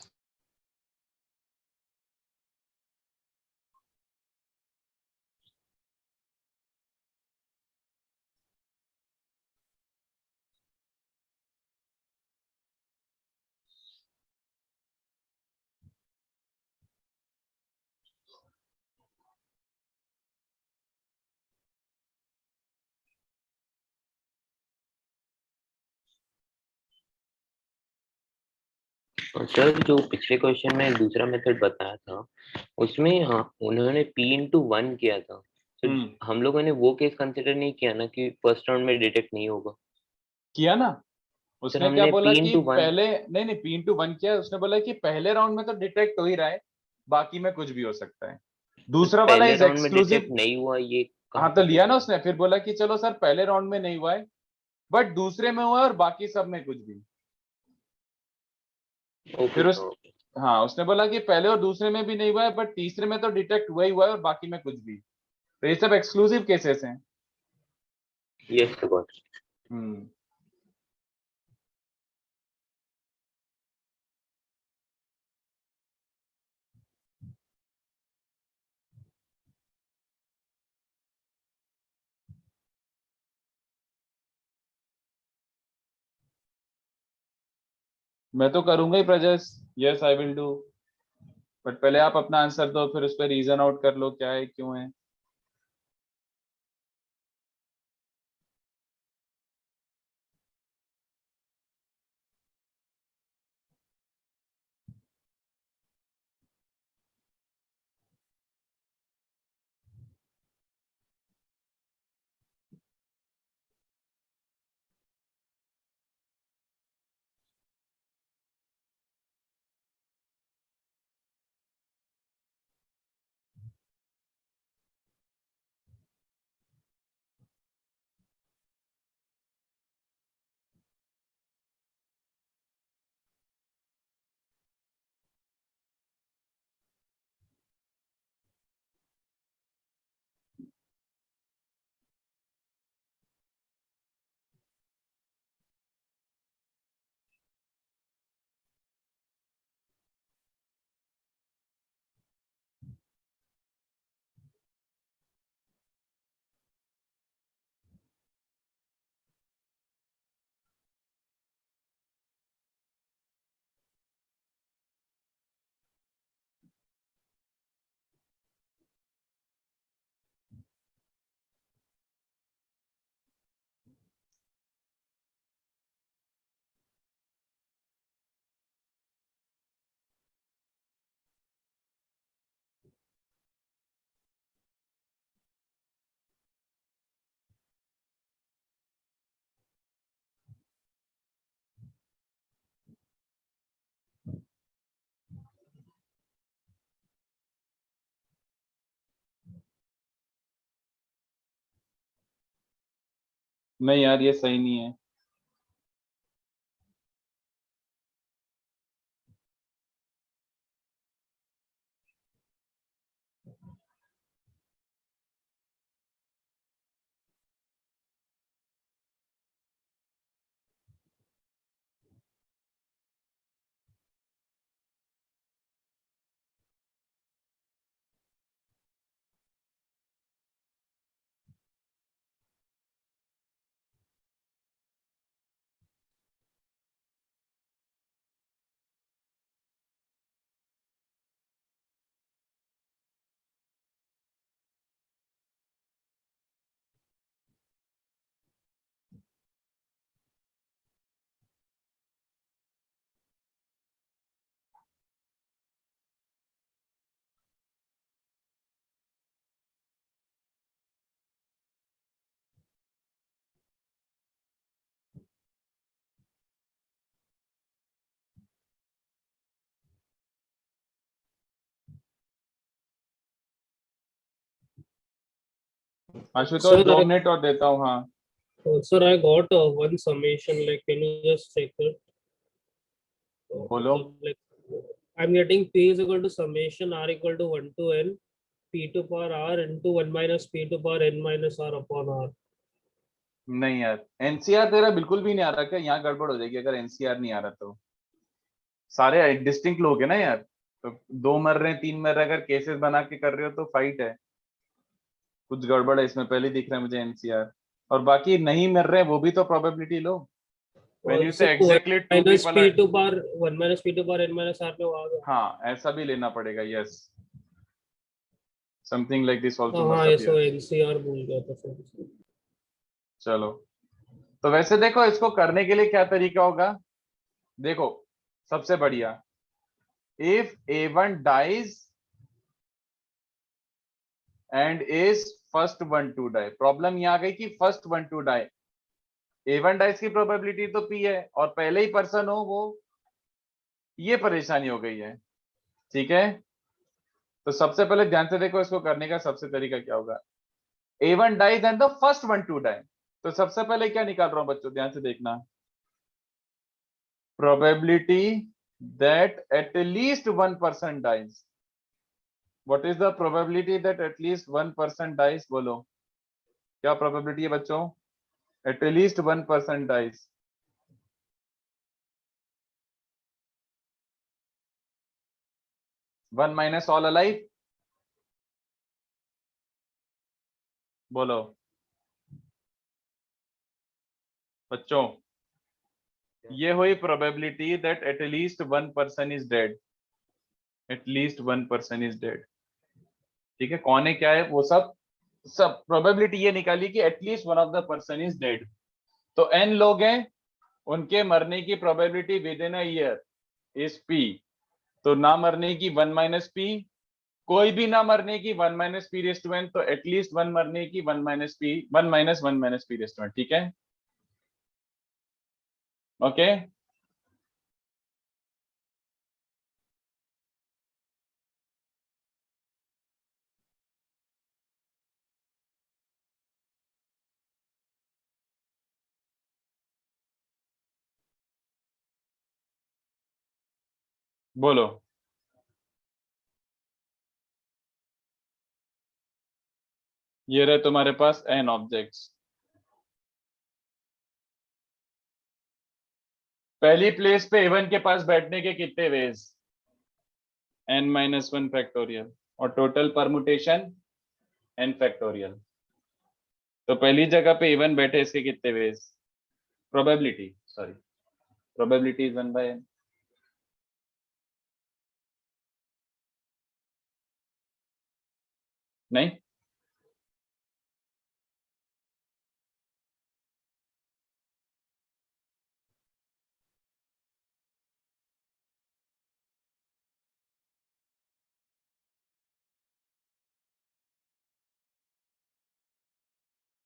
और सर जो पिछले क्वेश्चन में दूसरा मेथड बताया था उसमें हाँ उन्होंने p इंटू 1 किया था, तो हम लोगों ने वो केस कंसिडर नहीं किया ना कि फर्स्ट राउंड में डिटेक्ट नहीं होगा। किया ना, सर उसने क्या हमने बोला p कि इंटू 1 पहले नहीं P/1 किया, उसने बोला कि पहले राउंड में तो डिटेक्ट हो ही रहा है, बाकी में कुछ भी हो सकता है। दूसरा वाला पहले इज राउंड में डिटेक्ट एक्सक्लूसिव। नहीं हुआ ये कहाँ हाँ तो पे लिया ना दिखा? उसने, फिर बोला कि चलो सर पहले राउंड में नहीं हुआ है बट दूसरे में हुआ है और बाकी सब में कुछ भी। फिर उस हाँ उसने बोला कि पहले और दूसरे में भी नहीं हुआ है बट तीसरे में तो डिटेक्ट हुआ ही हुआ है और बाकी में कुछ भी। तो ये सब एक्सक्लूसिव केसेस हैं। Yes sir got. हम्म मैं तो करूंगा ही प्रजस, yes I will do, but पहले आप अपना आंसर दो फिर उस पर रीजन आउट कर लो क्या है क्यों है। नहीं यार ये सही नहीं है। आशुतोष Sir, 2 मिनट और देता हूँ। हाँ sir, I got one summation. Like, can you just check it? बोलो। Like, I'm getting P is equal to summation R equal to 1 to N P to power R into 1 minus P to power N minus R upon R. नहीं यार NCR तेरा बिल्कुल भी नहीं आ रहा क्या, यहाँ गड़बड़ हो जाएगी अगर एनसीआर नहीं आ रहा तो। सारे डिस्टिंक्ट लोग है ना यार, तो 2 मर रहे हैं 3 मर रहे हैं, अगर केसेस बना के कर रहे हो तो फाइट है। कुछ गड़बड़ है इसमें पहले दिख रहा है मुझे एनसीआर, और बाकी नहीं मर रहे हैं वो भी तो प्रोबेबिलिटी लो। व्हेन यू Also, से 1 exactly 2 minus people P r, to power 1 minus P to power N minus R पे वो आ गया। हाँ ऐसा भी लेना पड़ेगा। Yes something like this also हाँ मस्ट ये सो अपीयर। NCR भूल गया था फिर। चलो तो वैसे देखो इसको करने के लिए क्या तरीका होगा। देखो सबसे बढ़िया, if A1 dies and is first one to die। Problem ये आ गई कि first one to die, A1 dies की प्रोबेबिलिटी तो P है और पहले ही पर्सन हो वो, ये परेशानी हो गई है। ठीक है, तो सबसे पहले ध्यान से देखो इसको करने का सबसे तरीका क्या होगा। A1 dies and the first one to die, तो सबसे पहले क्या निकाल रहा हूं बच्चों, ध्यान से देखना, probability that at least one person dies. What is the probability that at least one person dies? बोलो क्या प्रोबेबिलिटी है बच्चों? At least one person dies. One minus all alive, बोलो बच्चों, ये हुई probability that at least one person is dead. At least one person is dead. ठीक है, कौन है क्या है वो सब प्रोबेबिलिटी ये निकाली कि at least one of the person is dead. तो n लोग हैं, उनके मरने की probability with in a year is p। तो ना मरने की 1 माइनस p, कोई भी ना मरने की 1 minus p raise to n, तो एटलीस्ट 1 मरने की 1 minus p, 1 minus 1 minus p raise to n। ठीक है, ओके। बोलो ये रहे तुम्हारे पास n ऑब्जेक्ट्स। पहली प्लेस पे A1 के पास बैठने के कितने वेज? n माइनस 1 फैक्टोरियल, और टोटल परमुटेशन n फैक्टोरियल। तो पहली जगह पे A1 बैठे, इसके कितने ways? Probability, sorry, probability is 1 by n। नहीं,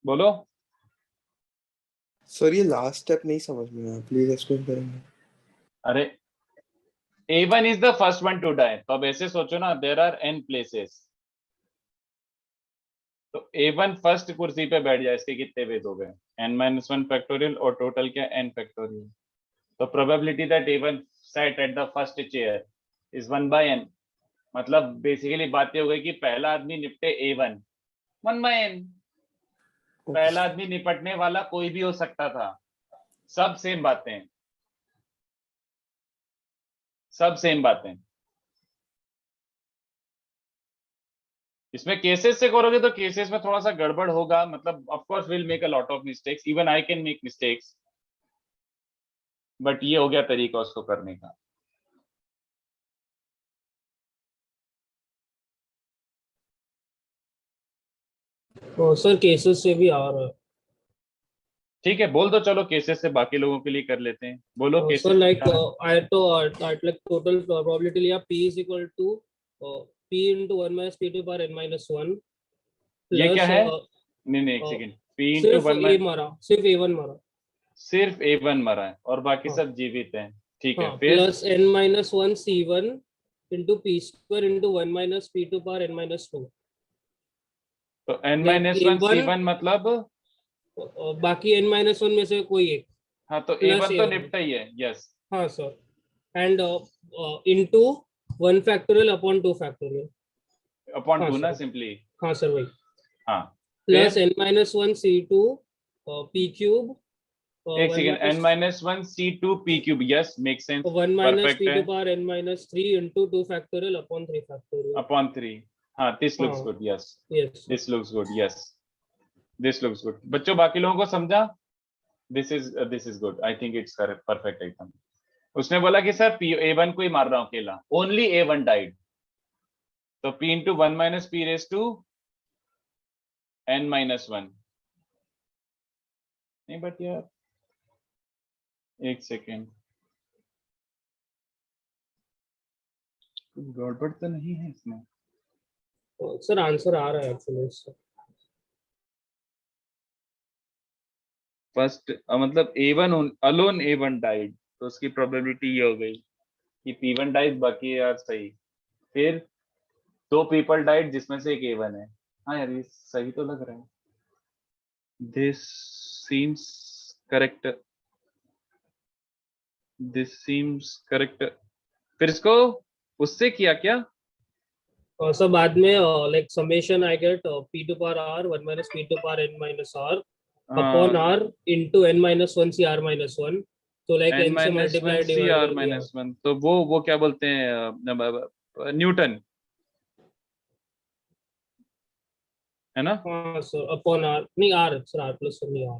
बोलो। सर ये लास्ट स्टेप नहीं समझ में आया, प्लीज एक्सप्लेन करेंगे? अरे A1 is the first one to die, तो अब ऐसे सोचो ना, देयर आर n प्लेसेस, तो A1 फर्स्ट कुर्सी पे बैठ जाए, इसके कितने वेज हो गए? n माइनस 1 फैक्टोरियल, और टोटल क्या? n factorial. तो probability that A1 sat at the first chair is 1 by n। मतलब बेसिकली बातें हो गई कि पहला आदमी निपटे A1, 1 by n। पहला आदमी निपटने वाला कोई भी हो सकता था, सब सेम बातें, सब सेम बातें। इसमें केसेस से करोगे तो केसेस में थोड़ा सा गड़बड़ होगा, मतलब of course will make a lot of mistakes, even I can make mistakes, but ये हो गया तरीका उसको करने का। सर केसेस से भी आ रहा है। ठीक है, बोल दो, चलो केसेस से बाकी लोगों के लिए कर लेते हैं। बोलो सर केसेस लाइक आई तो लाइक टोटल प्रोबेबिलिटी लिया p is equal to p into 1 minus p to the power n minus 1 ये क्या प्लस है? नहीं नहीं, एक सेकंड, p into सिर्फ 1 a मारा, सिर्फ a1 मारा, सिर्फ A1 मरा है और बाकी हाँ। सब जीवित हैं। ठीक है, हाँ, फिर plus n minus 1 c1 into p square into 1 minus p to the power n minus 2। तो n Like minus 1 A1 C1 मतलब, बाकी n minus 1 में से कोई एक, हाँ तो प्लस A1 तो A1। निपटा ही है, यस। हाँ sir, and into 1 factorial upon 2 factorial। Upon हाँ 2 ना सर, सिंपली। हाँ सर वही, हाँ, प्लस फिर n minus 1 c2 p cube एक 1 second, minus n minus 1 C2 P cube, yes make sense, 1 minus perfect p है, to the power n minus 3 into 2 factorial upon 3 factorial। Upon 3। हाँ, this looks हाँ, good, yes, yes. This looks good, yes, this looks good. बच्चों बाकी लोगों को समझा? This is good, I think it's correct, perfect एकदम। उसने बोला कि सर A1 को ही मार रहा हूं अकेला, ओनली A1 डाइड, तो p into 1 minus p raised to n minus 1। नहीं बट यार, एक सेकेंड, कुछ गड़बड़ तो नहीं है इसमें? सर आंसर आ रहा है एक्चुअली इससे। फर्स्ट मतलब A1 अलोन A1 डाइड, तो उसकी प्रोबेबिलिटी ये हो गई कि P1 डाइड, बाकी है यार सही। फिर 2 पीपल डाइड जिसमें से एक A1 है। हाँ यार ये सही तो लग रहा है। This seems correct, this seems correct. फिर इसको उससे किया क्या? और सर बाद में like summation I get p to power r 1 minus p to power n minus r upon r into n minus 1 c r minus 1, तो लाइक n n से minus 1 multiply c divide r कर दिया। minus 1, तो वो क्या बोलते हैं, Newton है ना? हाँ सर अपॉन r नहीं r सर r प्लस 1 नहीं r।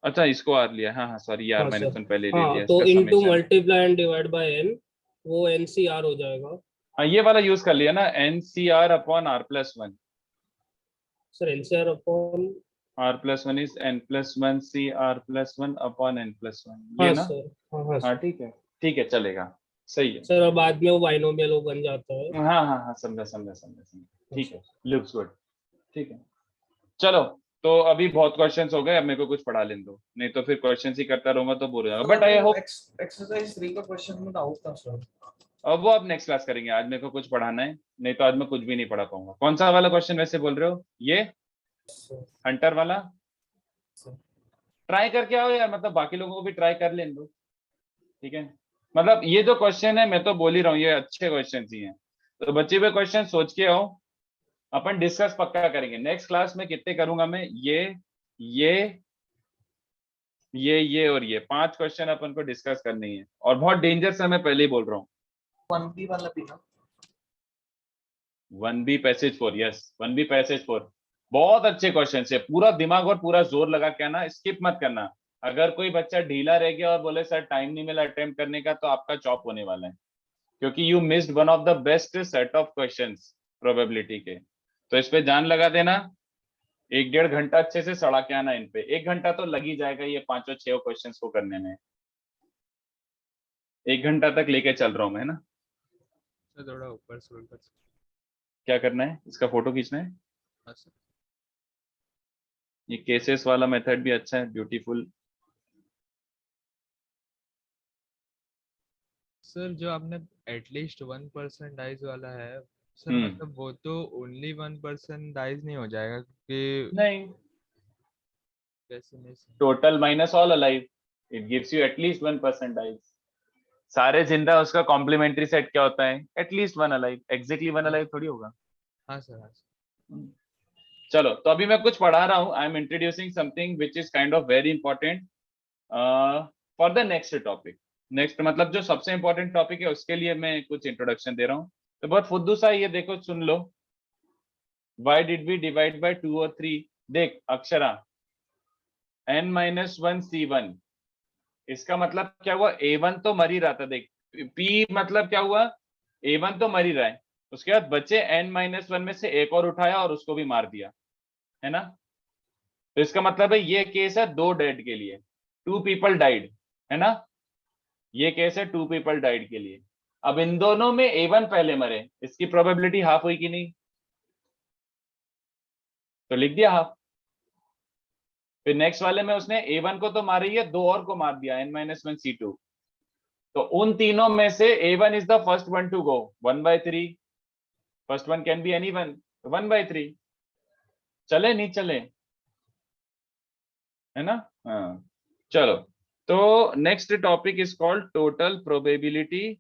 अच्छा इसको आर लिया, हाँ हाँ सॉरी, r हाँ सर minus 1 पहले ले हाँ, लिया, तो इसका into summation. Multiply and divide by n, वो n c r हो जाएगा। हाँ ये वाला यूज कर लिया ना, NCR upon R+1। Sir n c r upon, R+1 is n+1 CR+1 upon n+1, ये हाँ ना? सर हाँ हाँ सर। ठीक है चलेगा, सही है। सर और बाद में वो बाइनोमियल वो बन जाता है। हाँ समझा, ठीक है, लुक्स गुड। ठीक है चलो, तो अभी बहुत क्वेश्चंस हो गए, अब मेरे को कुछ पढ़ा लेने दो, नहीं तो फिर क्वेश्चंस ही करता रहूंगा तो बोर हो जाऊंगा। बट आई होप एक्सरसाइज 3 का क्वेश्चन में डाउट था सर। अब वो अब नेक्स्ट क्लास करेंगे, आज मेरे को कुछ पढ़ाना है, नहीं तो आज मैं कुछ भी नहीं पढ़ा पाऊंगा। कौन सा वाला क्वेश्चन वैसे बोल रहे हो? ये हंटर वाला ट्राई करके आओ यार, मतलब बाकी लोगों को भी ट्राई कर लेने दो, ठीक है? मतलब ये जो क्वेश्चन है मैं तो बोल ही रहा हूँ ये अच्छे क्वेश्चन ही हैं, तो बच्चे हुए क्वेश्चन सोच के आओ, अपन डिस्कस पक्का करेंगे। नेक्स्ट क्लास में कितने करूंगा मैं, ये और ये 5 क्वेश्चन अपन को डिस्कस करनी है, और बहुत डेंजरस है, मैं पहले ही बोल रहा हूँ। 1B वाला भी ना, 1B passage 4, yes 1B passage 4 बहुत अच्छे क्वेश्चन है, पूरा दिमाग और पूरा जोर लगा के आना, स्किप मत करना। अगर कोई बच्चा ढीला रह गया और बोले सर टाइम नहीं मिला अटेम्प्ट करने का, तो आपका चॉप होने वाला है, क्योंकि you missed one of the best set of questions probability के। तो इस पे जान लगा देना, 1-1.5 घंटा अच्छे से सड़ा के आना इन पे, 1 घंटा तो लग ही जाएगा ये 5-6 क्वेश्चन को करने में, 1 घंटा तक लेके चल रहा हूँ मैं, है ना? सर थोड़ा ऊपर स्क्रॉल कर सकते क्या करना है, इसका फोटो खींचना है। हैं सर? ये केसेस वाला मेथड भी अच्छा है, ब्यूटीफुल। सर जो आपने एटलीस्ट 1% डाइज वाला है सर, हम्म, मतलब वो तो ओनली 1% डाइज नहीं हो जाएगा कि नहीं, कैसे नहीं sir? Total minus all alive, it gives you at least 1% dies. सारे जिंदा, उसका कॉम्प्लीमेंट्री सेट क्या होता है, एटलीस्ट 1 अलाइव, एग्जैक्टली 1 अलाइव थोड़ी होगा। हाँ सर हाँ सर। चलो, तो अभी मैं कुछ पढ़ा रहा हूँ, I am introducing something which is kind of very important for the next topic. Next मतलब जो सबसे इंपॉर्टेंट टॉपिक है उसके लिए मैं कुछ इंट्रोडक्शन दे रहा हूँ, तो बहुत फुद्दू सा है ये, देखो सुन लो। Why did we divide by 2 और 3? देख अक्षरा, n-1 C1, इसका मतलब क्या हुआ, A1 तो मर ही रहा था, देख P मतलब क्या हुआ, A1 तो मर ही रहा है, उसके बाद बच्चे n-1 में से एक और उठाया और उसको भी मार दिया, है ना? तो इसका मतलब है ये केस है 2 डेड के लिए, 2 पीपल डाइड, है ना? ये केस है 2 पीपल डाइड के लिए। अब इन दोनों में A1 पहले मरे, इसकी प्रोबेबिलिटी हाफ हुई कि नहीं? तो लिख दिया हाफ। फिर नेक्स्ट वाले में उसने A1 को तो मारा ही है, 2 और को मार दिया, n-1 C2। तो उन तीनों में से A1 is the first one to go, 1/3, first one can be anyone, 1/3। चले नहीं चले, है ना? हाँ चलो, तो next topic is called total probability.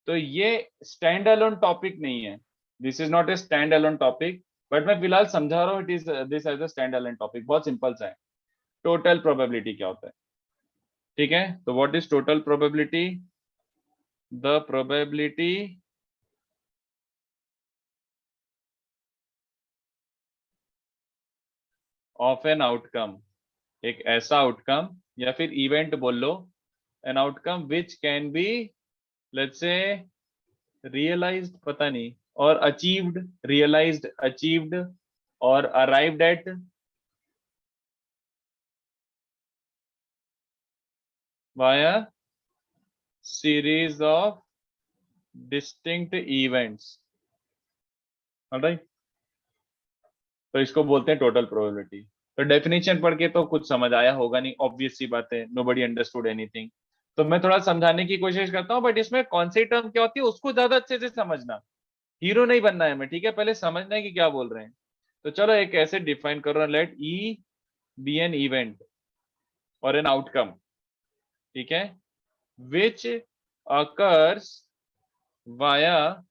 तो ये स्टैंड अलोन टॉपिक नहीं है, this is not a stand alone topic, but मैं फिलहाल समझा रहा हूँ, it is this as a stand alone topic, बहुत सिंपल सा है। टोटल प्रोबेबिलिटी क्या होता है, ठीक है? तो what is total probability? The probability of an outcome, एक ऐसा आउटकम या फिर इवेंट बोल लो, an outcome which can be let's say realized, पता नहीं, और अचीव्ड, रियलाइज्ड, अचीव्ड और arrived at via series of distinct events, alright, तो इसको बोलते हैं टोटल प्रोबेबिलिटी। तो डेफिनेशन पढ़ के तो कुछ समझ आया होगा नहीं, ऑब्वियस सी बात है, नोबडी अंडरस्टूड एनीथिंग। तो मैं थोड़ा समझाने की कोशिश करता हूँ, बट इसमें कौन सी टर्म क्या होती है उसको ज्यादा अच्छे से समझना, हीरो नहीं बनना है मैं, ठीक है, पहले समझना है कि क्या बोल रहे हैं। तो चलो एक ऐसे डिफाइन करो, let E be an event और एन आउटकम, ठीक है, which occurs via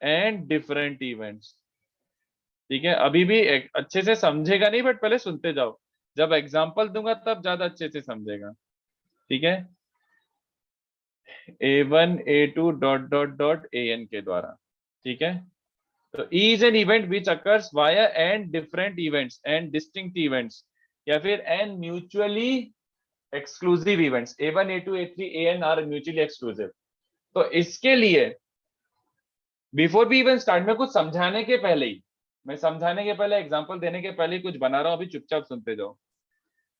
and different events, ठीक है। अभी भी अच्छे से समझेगा नहीं, बट पहले सुनते जाओ, जब एग्जांपल दूंगा तब ज्यादा अच्छे से समझेगा, ठीक है। A1 A2 dot dot dot AN के द्वारा, ठीक है। तो E is an event which occurs via n different events and distinct events, या फिर n mutually exclusive events, A1 A2 A3 AN are mutually exclusive। तो इसके लिए बिफोर भी इवन स्टार्ट में कुछ समझाने के पहले ही, मैं समझाने के पहले एग्जांपल देने के पहले ही कुछ बना रहा हूं, अभी चुपचाप सुनते जाओ।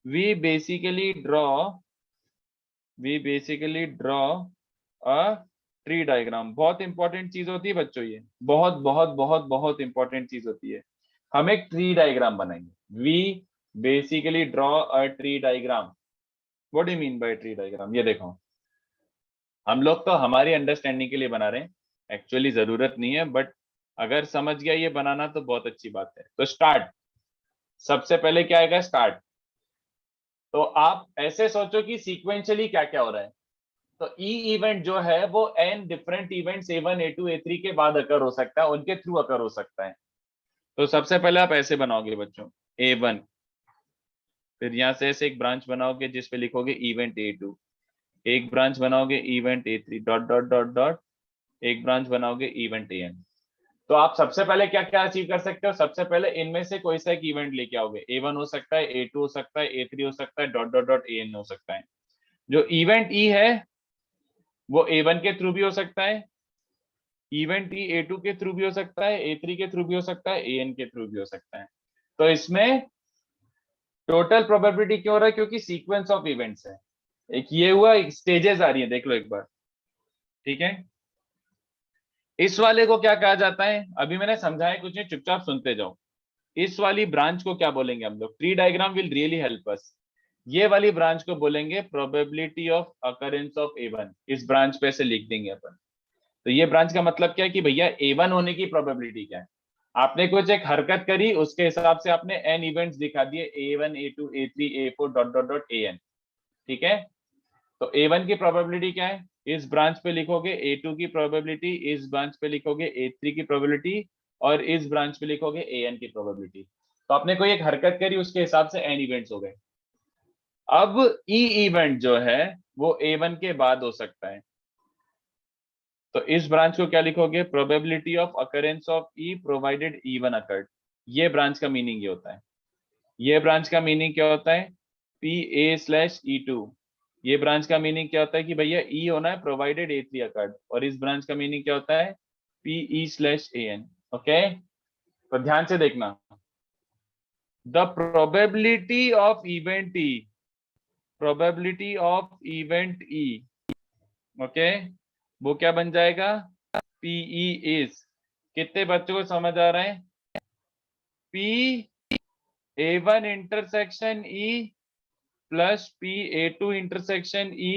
We basically draw a tree diagram. बहुत इंपॉर्टेंट चीज होती है बच्चों, ये बहुत बहुत बहुत बहुत इंपॉर्टेंट चीज होती है। हम एक ट्री डायग्राम बनाएंगे। We basically draw a tree diagram. What do you mean by tree diagram? ये देखो, हम लोग तो हमारी अंडरस्टैंडिंग के लिए बना रहे हैं, एक्चुअली जरूरत नहीं है, बट अगर समझ गया ये बनाना तो बहुत अच्छी बात है। तो स्टार्ट, सबसे पहले क्या आएगा? स्टार्ट। तो आप ऐसे सोचो कि सीक्वेंशियली क्या क्या हो रहा है। तो ई इवेंट जो है वो an different events A1 A2 A3 के बाद अकर हो सकता है, उनके थ्रू अकर हो सकता है। तो सबसे पहले आप ऐसे बनाओगे बच्चों, A1, फिर यहां से ऐसे एक ब्रांच बनाओगे जिसपे लिखोगे इवेंट A2, एक ब्रांच बनाओगे event A3 dot dot dot dot, एक ब्रांच बनाओगे इवेंट AN। तो आप सबसे पहले क्या क्या अचीव कर सकते हो? सबसे पहले इनमें से कोई सा एक इवेंट लेके आओगे। A1 हो सकता है, A2 हो सकता है, A3 हो सकता है, डॉट डॉट डॉट AN हो सकता है। जो इवेंट E है वो A1 के थ्रू भी हो सकता है, इवेंट E A2 के थ्रू भी हो सकता है, A3 के थ्रू भी हो सकता है, AN के थ्रू भी हो सकता है। तो इसमें टोटल प्रोबेबिलिटी क्यों हो रहा है? क्योंकि सीक्वेंस ऑफ इवेंट्स है। एक ये हुआ, एक स्टेजेस आ रही है, देख लो एक बार, ठीक है। इस वाले को क्या कहा जाता है? अभी मैंने समझाया कुछ नहीं, चुपचाप सुनते जाओ। इस वाली ब्रांच को क्या बोलेंगे हम लोग? Tree diagram will really help us. ये वाली ब्रांच को बोलेंगे probability of occurrence of A1। इस ब्रांच पे से लिख देंगे अपन। तो ये ब्रांच का मतलब क्या है कि भैया A1 होने की प्रोबेबिलिटी क्या है। आपने कुछ एक हरकत करी, उसके हिसाब से आपने n इवेंट्स दिखा दिए, A1 A2 A3 A4 dot dot dot AN, ठीक है। तो A1 की प्रोबेबिलिटी क्या है? इस ब्रांच पे लिखोगे। A2 की प्रोबेबिलिटी इस ब्रांच पे लिखोगे, A3 की प्रोबेबिलिटी, और इस ब्रांच पे लिखोगे AN की प्रोबेबिलिटी। तो आपने कोई एक हरकत करी, उसके हिसाब से n इवेंट्स हो गए। अब E इवेंट जो है वो A1 के बाद हो सकता है। तो इस ब्रांच को क्या लिखोगे? Probability of occurrence of E provided E1 occurred. ये ब्रांच का मीनिंग ये होता है। ये ब्रांच का मीनिंग क्या होता है? PA/E2। ये ब्रांच का मीनिंग क्या होता है कि भैया E होना है प्रोवाइडेड A3 अकर्ड। और इस ब्रांच का मीनिंग क्या होता है? PE/AN। ओके, तो ध्यान से देखना। The probability of event E, probability of event E, okay, वो क्या बन जाएगा? PE इज, कितने बच्चों को समझ आ रहा है? P A1 intersection E plus P A2 intersection E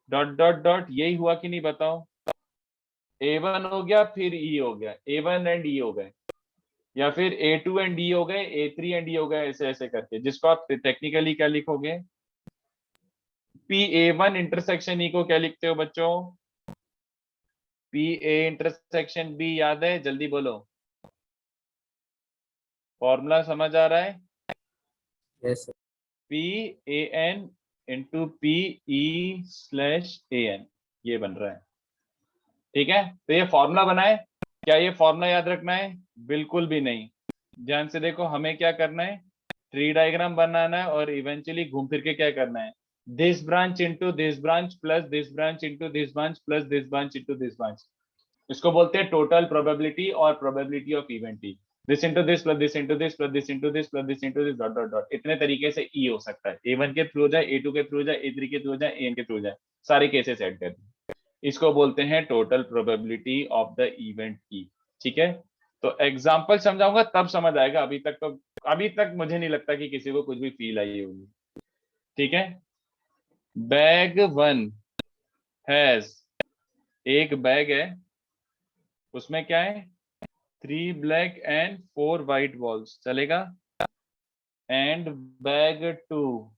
dot dot dot, यही हुआ कि नहीं बताओ? A1 हो गया, फिर E हो गया, A1 एंड E हो गए, या फिर A2 एंड D हो गए, A3 एंड D हो गए, ऐसे ऐसे करके, जिसको आप टेक्निकली क्या लिखोगे? P A1 इंटरसेक्शन E को क्या लिखते हो बच्चों? P A इंटरसेक्शन B, याद है? जल्दी बोलो, फॉर्मूला समझ आ रहा है? Yes sir. PAN into PE/AN, ये बन रहा है, ठीक है। तो ये फॉर्मूला बनाए, क्या ये फॉर्मूला याद रखना है? बिल्कुल भी नहीं। ध्यान से देखो, हमें क्या करना है? ट्री डायग्राम बनाना है, और इवेंचुअली घूम फिर के क्या करना है? This branch into this branch plus this branch into this branch plus this branch into this branch. इसको बोलते हैं टोटल प्रोबेबिलिटी और probability of event E। This into this plus this into this plus this into this plus this into this dot dot dot. इतने तरीके से E हो सकता है। A1 के थ्रू हो जाए, A2 के थ्रू हो जाए, A3 के थ्रू हो जाए, AN के थ्रू हो जाए, सारे केसेस ऐड कर दिए। इसको बोलते हैं total probability of the event की। ठीक है, तो एग्जांपल समझाऊंगा तब समझ आएगा, अभी तक मुझे नहीं लगता कि किसी को कुछ भी फील आई होगी। ठीक है, बैग 1 हैज, एक बैग है, उसमें क्या है 3 ब्लैक एंड 4 व्हाइट बॉल्स, चलेगा। And bag 2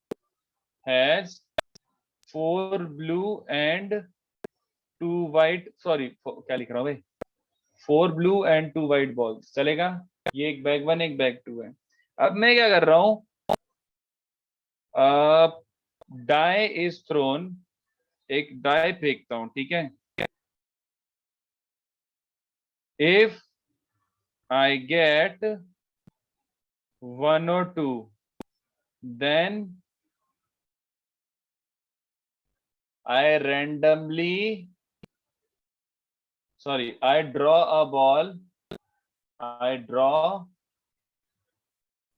has 4 blue and 2 white, sorry क्या लिख रहा हूँ भाई, 4 ब्लू एंड 2 व्हाइट बॉल्स, चलेगा। ये एक बैग 1 एक बैग 2 है। अब मैं क्या कर रहा हूं, डाई इज थ्रोन, एक डाई फेंकता हूं। ठीक है, if I get 1 or 2 then I draw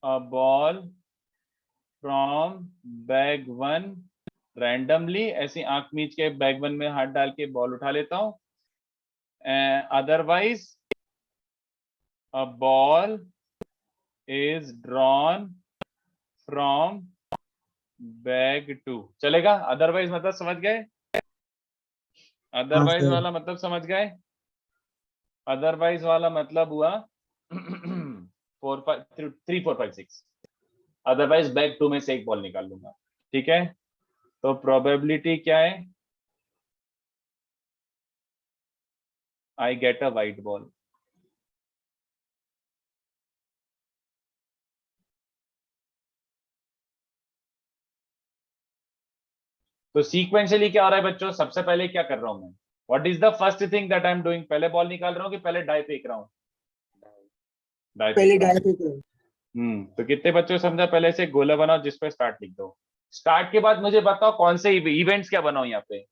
a ball from bag 1 randomly, ऐसी आंख मीच के बैग 1 में हाथ डाल के बॉल उठा लेता हूं। Otherwise a ball is drawn from bag 2, चलेगा। अदरवाइज मतलब समझ गए, अदरवाइज वाला मतलब समझ गए। अदरवाइज वाला मतलब हुआ 4 5 3 4 5 6, अदरवाइज बैग 2 में से एक बॉल निकाल लूंगा। ठीक है, तो प्रोबेबिलिटी क्या है, I get a white ball. तो सीक्वेंशियली क्या हो रहा है बच्चों, सबसे पहले क्या कर रहा हूं मैं, what is the first thing that I am doing, पहले बॉल निकाल रहा हूं कि पहले डाई फेंक रहा हूं, डाई पहले फेंक रहा डाई हूं। फेंक रहे हो। तो कितने बच्चों को समझा, पहले से गोला बनाओ जिस पे स्टार्ट लिख दो। स्टार्ट के बाद मुझे बताओ कौन से इवेंट्स क्या बनाओ यहाँ पे,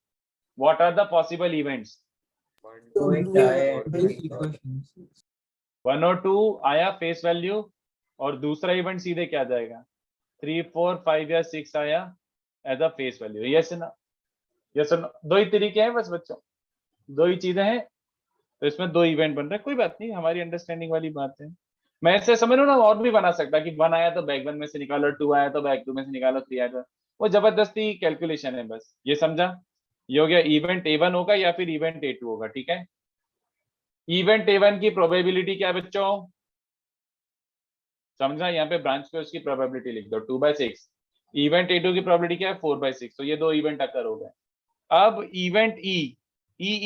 what are the possible events. 1 और 2 आया फेस वैल्यू, और दूसरा इवेंट सीधे क्या जाएगा 3 4 5 या 6 आया as a face value. Yes ना, यस नो, दो ही तरीके हैं बस बच्चों, दो ही चीजें हैं, तो इसमें 2 इवेंट बन रहे हैं, कोई बात नहीं, हमारी अंडरस्टैंडिंग वाली बात है। मैं ऐसे समझ ना और भी बना सकता कि 1 आया तो बैग 1 में से निकालो, 2 आया तो बैग 2 में से निकालो, 3 आया तो, वो जबरदस्ती कैलकुलेशन है बस, ये समझा। ये हो गया इवेंट A1 होगा या फिर इवेंट A2 होगा। ठीक है, इवेंट A1 की प्रोबेबिलिटी क्या है बच्चों, समझा, यहाँ पे ब्रांच पे उसकी प्रोबेबिलिटी लिख दो 2/6। इवेंट A2 की प्रोबेबिलिटी क्या है 4/6, तो ये 2 इवेंट अकर हो गए। अब इवेंट ई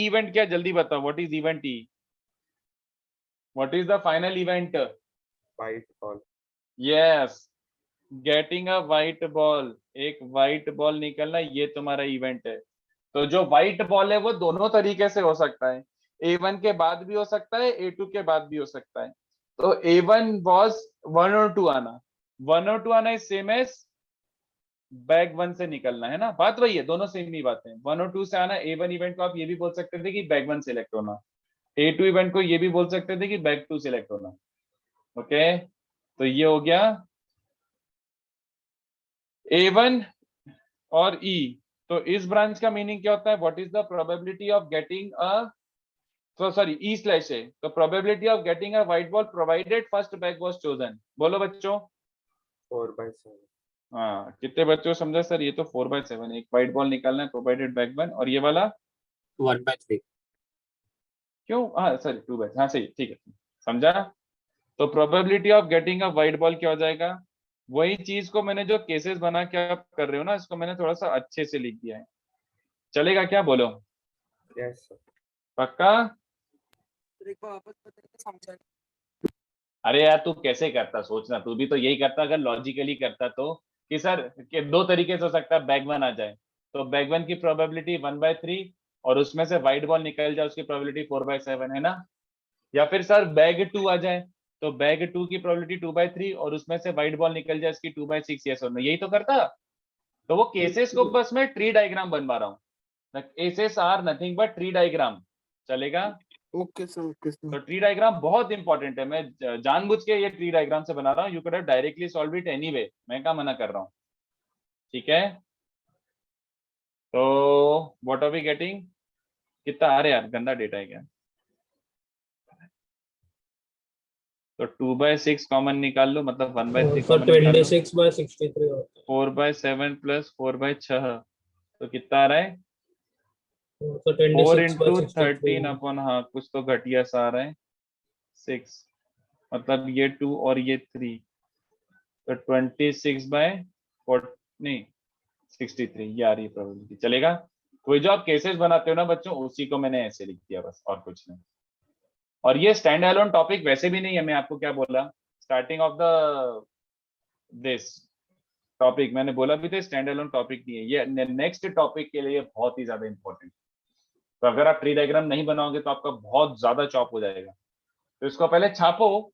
इवेंट क्या, जल्दी बताओ, what is event E, what is the final event. White ball. Yes, getting a white ball, एक व्हाइट बॉल निकलना, ये तुम्हारा इवेंट है। तो जो व्हाइट बॉल है वो दोनों तरीके से हो सकता है, A1 के बाद भी हो सकता है, A2 के बाद भी हो सकता है। तो A1 was 1 और 2 आना, 1 और 2 आना इज सेम एज बैग 1 से निकलना, है ना, बात वही है, दोनों सेम ही बातें। 1 और 2 से आना, A1 इवेंट को आप ये भी बोल सकते थे कि बैग 1 सिलेक्ट होना, A2 इवेंट को ये भी बोल सकते थे कि बैग 2 सिलेक्ट होना। ओके, तो ये हो गया A1 और E। तो इस ब्रांच का मीनिंग क्या होता है, what is the probability of getting a, sorry E slash है, तो probability of getting a white ball provided first bag was chosen. बोलो बच्चों, 4/7। हाँ कितने बच्चों को समझा सर, ये तो 4/7, एक व्हाइट बॉल निकालना है प्रोवाइडेड बैग 1, और ये वाला 1/3। क्यों, हाँ सॉरी 2/, हाँ सही, ठीक है, समझा। तो probability of getting a white ball क्या हो जाएगा, वही चीज को मैंने जो केसेस बना के आप कर रहे हो ना, इसको मैंने थोड़ा सा अच्छे से लिख दिया है, चलेगा क्या, बोलो यस सर। पक्का। एक बार वापस बताइए, समझा नहीं। अरे यार तू कैसे करता, सोचना, तू भी तो यही करता अगर लॉजिकली करता तो, कि सर के 2 तरीके से हो सकता है बैग 1 आ जाए, तो बैग 1 की प्रोबेबिलिटी 1/3 और उसमें से व्हाइट बॉल निकल जाए उसकी प्रोबेबिलिटी 4/7, है ना। या फिर सर बैग 2 आ जाए, तो बैग 2 की प्रोबेबिलिटी 2/3 और उसमें से व्हाइट बॉल निकल जाए इसकी 2/6, यस और नो, यही तो करता। तो वो केसेस को बस मैं ट्री डायग्राम बनवा रहा हूँ, cases are nothing but tree diagram, चलेगा। Okay sir, okay sir. तो ट्री डायग्राम बहुत इंपॉर्टेंट है, मैं जानबूझ के ये ट्री डायग्राम से बना रहा हूँ, you could have directly solve it anyway, मैं क्या मना कर रहा हूँ। ठीक है, तो व्हाट आर वी गेटिंग, कितना आ रहा है यार, गंदा डेटा है क्या? तो 2/6 कॉमन निकाल लो, मतलब 1/3 So कॉमन निकाल लो। 26/63 होता है। 4/7 प्लस 4/6, तो कितना आ रहा है? So 4 26 by इंटू 63 13 अपन, हाँ कुछ तो घटिया सा आ रहा है, 6, मतलब ये 2 और ये 3, तो 26/4 नहीं 63, ये आ रही है प्रोबेबिलिटी। चलेगा? कोई जो आप केसेस बनाते हो ना बच्चों, उसी को मैंने ऐसे लिख दिया बस, और कुछ नहीं। और ये स्टैंड अलोन टॉपिक वैसे भी नहीं है, मैं आपको क्या बोला starting of the this topic, मैंने बोला भी था स्टैंड अलोन टॉपिक नहीं है ये, नेक्स्ट टॉपिक के लिए बहुत ही ज्यादा इंपॉर्टेंट। तो अगर आप ट्री डायग्राम नहीं बनाओगे तो आपका बहुत ज्यादा चॉप हो जाएगा, तो इसको पहले छापो।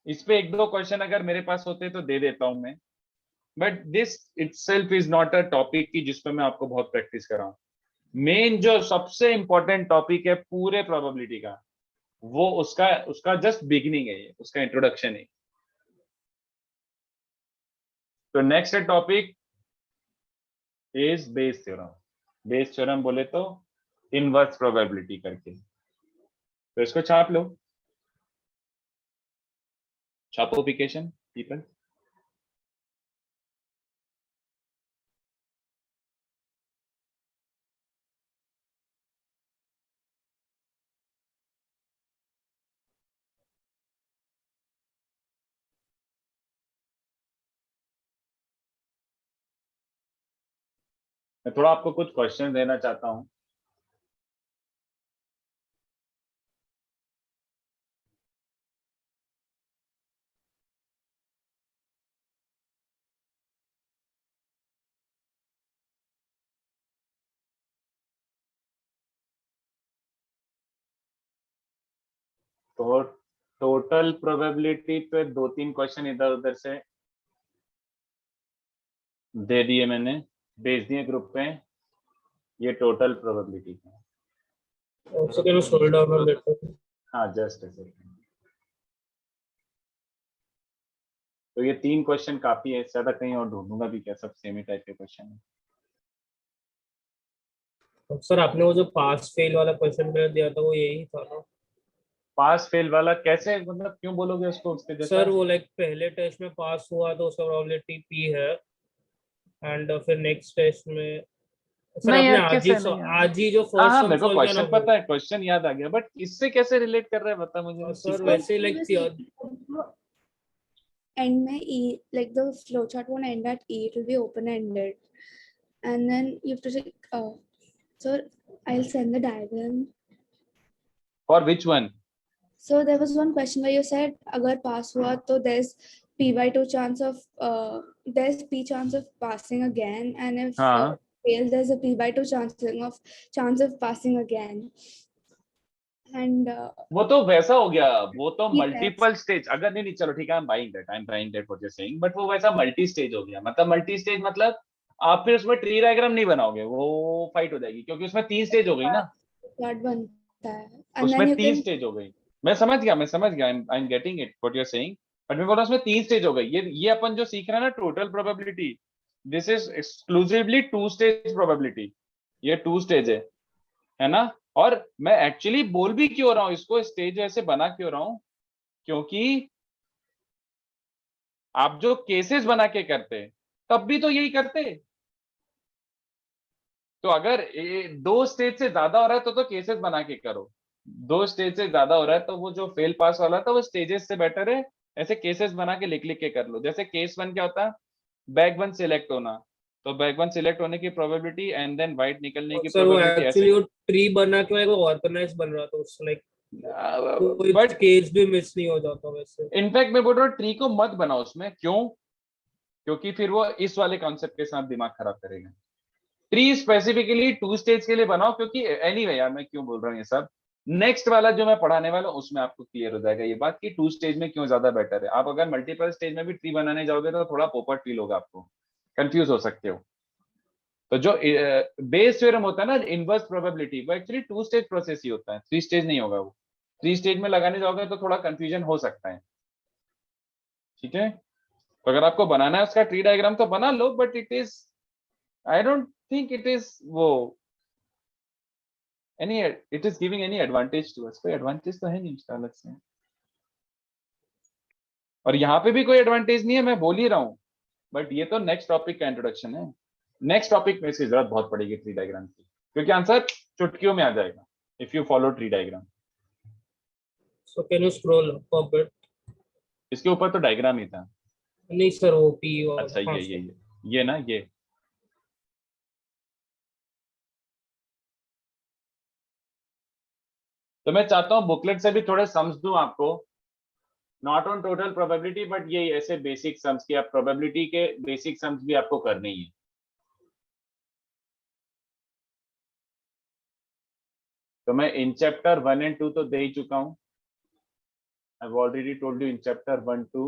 इस पे 1-2 क्वेश्चन अगर मेरे पास होते तो दे देता हूं मैं, but this itself is not a topic की जिसपे मैं आपको बहुत प्रैक्टिस कराऊं। मेन जो सबसे इंपॉर्टेंट टॉपिक है पूरे प्रोबेबिलिटी का, वो उसका जस्ट बिगिनिंग है, ये उसका इंट्रोडक्शन है। तो next topic is Bayes theorem. Bayes theorem बोले तो इनवर्स प्रोबेबिलिटी करके, तो इसको छाप लो, छापोफिकेशन पीपल। मैं थोड़ा आपको कुछ क्वेश्चन देना चाहता हूं। तो टोटल प्रोबेबिलिटी पे 2-3 क्वेश्चन इधर उधर से दे दिए मैंने, भेज दिए ग्रुप पे, ये टोटल प्रोबेबिलिटी है। Also, can you scroll down a little? हाँ जस्ट अ सेकंड। तो ये 3 क्वेश्चन काफी है, इससे ज्यादा कहीं और ढूंढूंगा भी क्या, सब सेम ही टाइप के क्वेश्चन है। सर आपने वो जो पास फेल वाला क्वेश्चन दिया था वो यही था ना? पास फेल वाला कैसे, मतलब क्यों बोलोगे उसको उसके जैसा? सर वो लाइक पहले टेस्ट में पास हुआ तो उसका प्रोबेबिलिटी P है, एंड फिर नेक्स्ट टेस्ट में सर नहीं आपने यार, कैसे नहीं यार? आज ही जो हाँ फर्स्ट हाँ सम मेरे को सॉल्व किया ना क्वेश्चन पता है, क्वेश्चन याद आ गया, बट इससे कैसे रिलेट कर रहा है बता मुझे इस चीज सर को। वैसे लाइक end में E, like the flowchart won't end at E, it will be open-ended, and then you have to take. So I'll send the diagram. For which one? So there was one question where you said, अगर pass हुआ तो there's P/2 chance of there's P chance of passing again, and if हाँ fail there's a P/2 chance of passing again. And वो तो वैसा हो गया, वो तो Yes. मल्टीपल स्टेज, अगर नहीं चलो ठीक है, I am buying that what you saying, but वो वैसा मल्टी स्टेज हो गया। मतलब मल्टी स्टेज मतलब आप फिर उसमें ट्री डायग्राम नहीं बनाओगे, वो फाइट हो जाएगी, क्योंकि उसमें 3 स्टेज हो गई ना, plot बनता है, and उसमें then you 3 can. स्टेज हो गई। मैं समझ गया, I am getting it what you are saying, but मैं बोल रहा हूँ उसमें 3 स्टेज हो गई। ये अपन जो सीख रहे हैं ना total probability, this is exclusively 2 stage probability, ये 2 स्टेज है ना। और मैं एक्चुअली बोल भी क्यों रहा हूं इसको स्टेज ऐसे बना क्यों रहा हूं, क्योंकि आप जो केसेस बना के करते तब भी तो यही करते। तो अगर 2 स्टेज से ज्यादा हो रहा है तो केसेस बना के करो, 2 स्टेज से ज्यादा हो रहा है तो वो जो फेल पास वाला था वो स्टेजेस से बेटर है ऐसे केसेस बना के लिख लिख के कर लो। जैसे केस 1 क्या होता है, बैग 1 सिलेक्ट होना, तो बैग 1 सिलेक्ट होने की प्रोबेबिलिटी एंड देन वाइट निकलने की सर वो प्रोबेबिलिटी ऐसे। एक्चुअली वो ट्री बना के वो ऑर्गेनाइज बन रहा था, उससे लाइक कोई बट केस भी मिस नहीं हो जाता वैसे। इनफैक्ट मैं बोल रहा हूँ ट्री को मत बनाओ उसमें, क्यों? क्योंकि फिर वो इस वाले कॉन्सेप्ट के साथ दिमाग खराब करेगा। ट्री स्पेसिफिकली 2 स्टेज के लिए बनाओ, क्योंकि एनीवे यार मैं क्यों बोल रहा हूँ ये सब, नेक्स्ट वाला जो मैं पढ़ाने वाला हूँ उसमें आपको क्लियर हो जाएगा ये बात कि 2 स्टेज में क्यों ज्यादा बेटर है। आप अगर मल्टीपल स्टेज में भी ट्री बनाने जाओगे तो थोड़ा पोपट फील होगा, आपको कंफ्यूज हो सकते हो। तो जो बेस थ्योरम होता है ना इनवर्स प्रोबेबिलिटी, वो एक्चुअली 2 स्टेज प्रोसेस ही होता है, 3 स्टेज नहीं होगा वो। 3 स्टेज में लगाने जाओगे तो थोड़ा कंफ्यूजन हो सकता है, ठीक है। तो अगर आपको बनाना है उसका ट्री डायग्राम तो बना लो, but it is I don't think it is वो any it is giving any advantage to us? कोई advantage तो है नहीं उसका अलग से, और यहाँ पे भी कोई एडवांटेज नहीं है, मैं बोल ही रहा हूँ, बट ये तो नेक्स्ट टॉपिक का इंट्रोडक्शन है। नेक्स्ट टॉपिक में इसकी जरूरत बहुत पड़ेगी ट्री डायग्राम की, क्योंकि आंसर चुटकियों में आ जाएगा if you follow tree diagram. So can you scroll up a bit? इसके ऊपर तो डायग्राम ही था। नहीं सर, वो पी और अच्छा हाँ, ये ना ये तो मैं चाहता हूँ बुकलेट से भी थोड़े सम्स दूं आपको, not on total probability, but ये ऐसे बेसिक सम्स की, आप प्रोबेबिलिटी के बेसिक सम्स भी आपको करनी है। तो मैं इन चैप्टर 1 एंड 2 तो दे ही चुका हूं, I have already told you in chapter 1 2।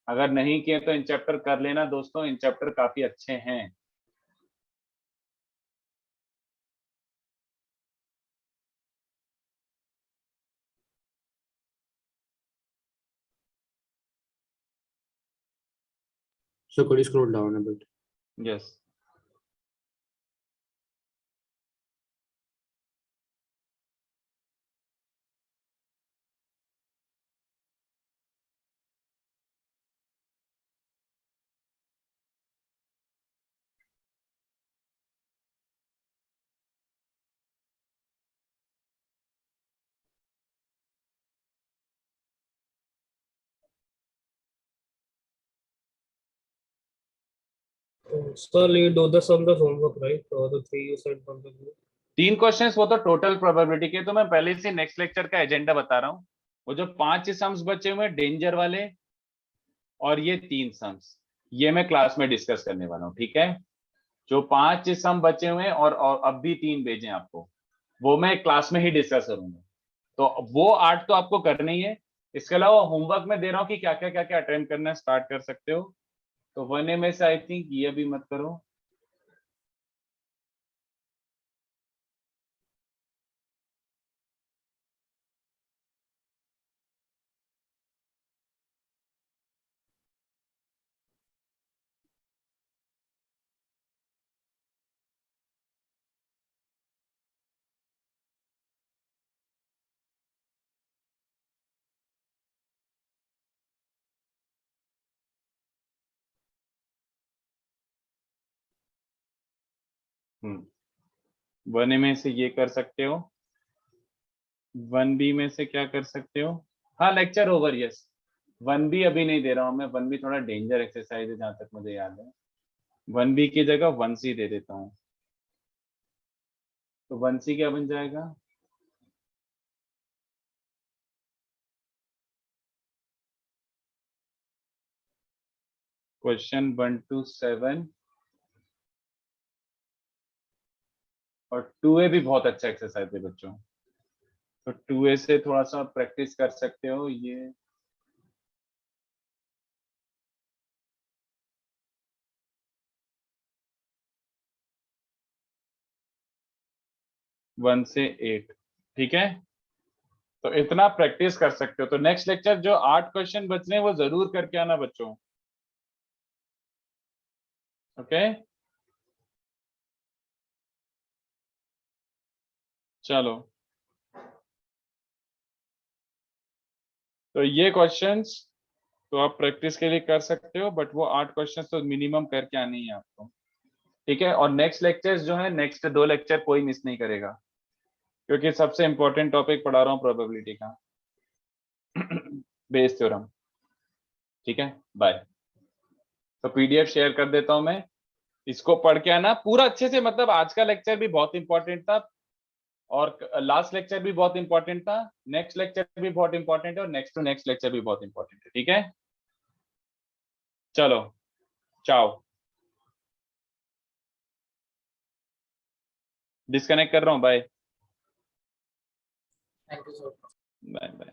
अगर नहीं किए तो इन चैप्टर कर लेना दोस्तों, इन चैप्टर काफी अच्छे हैं। So could you scroll down a bit? Yes Sir, you do the sum the homework, right? Or the three you said from the group. 3 questions वो तो टोटल प्रोबेबिलिटी के, तो मैं पहले से नेक्स्ट लेक्चर का एजेंडा बता रहा हूँ। वो जो 5 सम्स बचे हुए हैं डेंजर वाले, और ये 3 सम्स, ये मैं क्लास में डिस्कस करने वाला हूँ, ठीक है। जो 5 सम बचे हुए हैं और अब भी 3 भेजे आपको, वो मैं क्लास में ही डिस्कस करूंगा। तो वो 8 तो आपको करना ही है। इसके अलावा होमवर्क में दे रहा हूँ कि क्या क्या अटेम्प्ट करना स्टार्ट कर सकते हो। तो 1A में से आई थिंक ये भी मत करो, वन ए में से ये कर सकते हो, 1B में से क्या कर सकते हो, हाँ लेक्चर ओवर, यस 1B अभी नहीं दे रहा हूँ मैं, 1B थोड़ा डेंजर एक्सरसाइज है जहां तक मुझे याद है। 1B की जगह 1C दे देता हूँ। तो 1C क्या बन जाएगा, क्वेश्चन 1 to 7, और 2A भी बहुत अच्छा एक्सरसाइज है बच्चों। तो 2A से थोड़ा सा प्रैक्टिस कर सकते हो। ये वन से 8, ठीक है। तो इतना प्रैक्टिस कर सकते हो। तो नेक्स्ट लेक्चर जो 8 क्वेश्चन बच रहे हैं वो जरूर करके आना बच्चों, ओके। चलो, तो ये क्वेश्चंस तो आप प्रैक्टिस के लिए कर सकते हो, बट वो 8 क्वेश्चंस तो मिनिमम करके आनी है आपको, ठीक है। और नेक्स्ट लेक्चर्स जो है, नेक्स्ट 2 लेक्चर कोई मिस नहीं करेगा, क्योंकि सबसे इंपॉर्टेंट टॉपिक पढ़ा रहा हूँ प्रोबेबिलिटी का, बेस थ्योरम, ठीक है। बाय। तो पीडीएफ शेयर कर देता हूं मैं, इसको पढ़ के आना पूरा अच्छे से। मतलब आज का लेक्चर भी बहुत इंपॉर्टेंट था, और लास्ट लेक्चर भी बहुत इंपॉर्टेंट था, नेक्स्ट लेक्चर भी बहुत इंपॉर्टेंट है, और नेक्स्ट टू नेक्स्ट लेक्चर भी बहुत इंपॉर्टेंट है, ठीक है। चलो, चाओ, डिस्कनेक्ट कर रहा हूँ, bye thank you sir. Bye bye.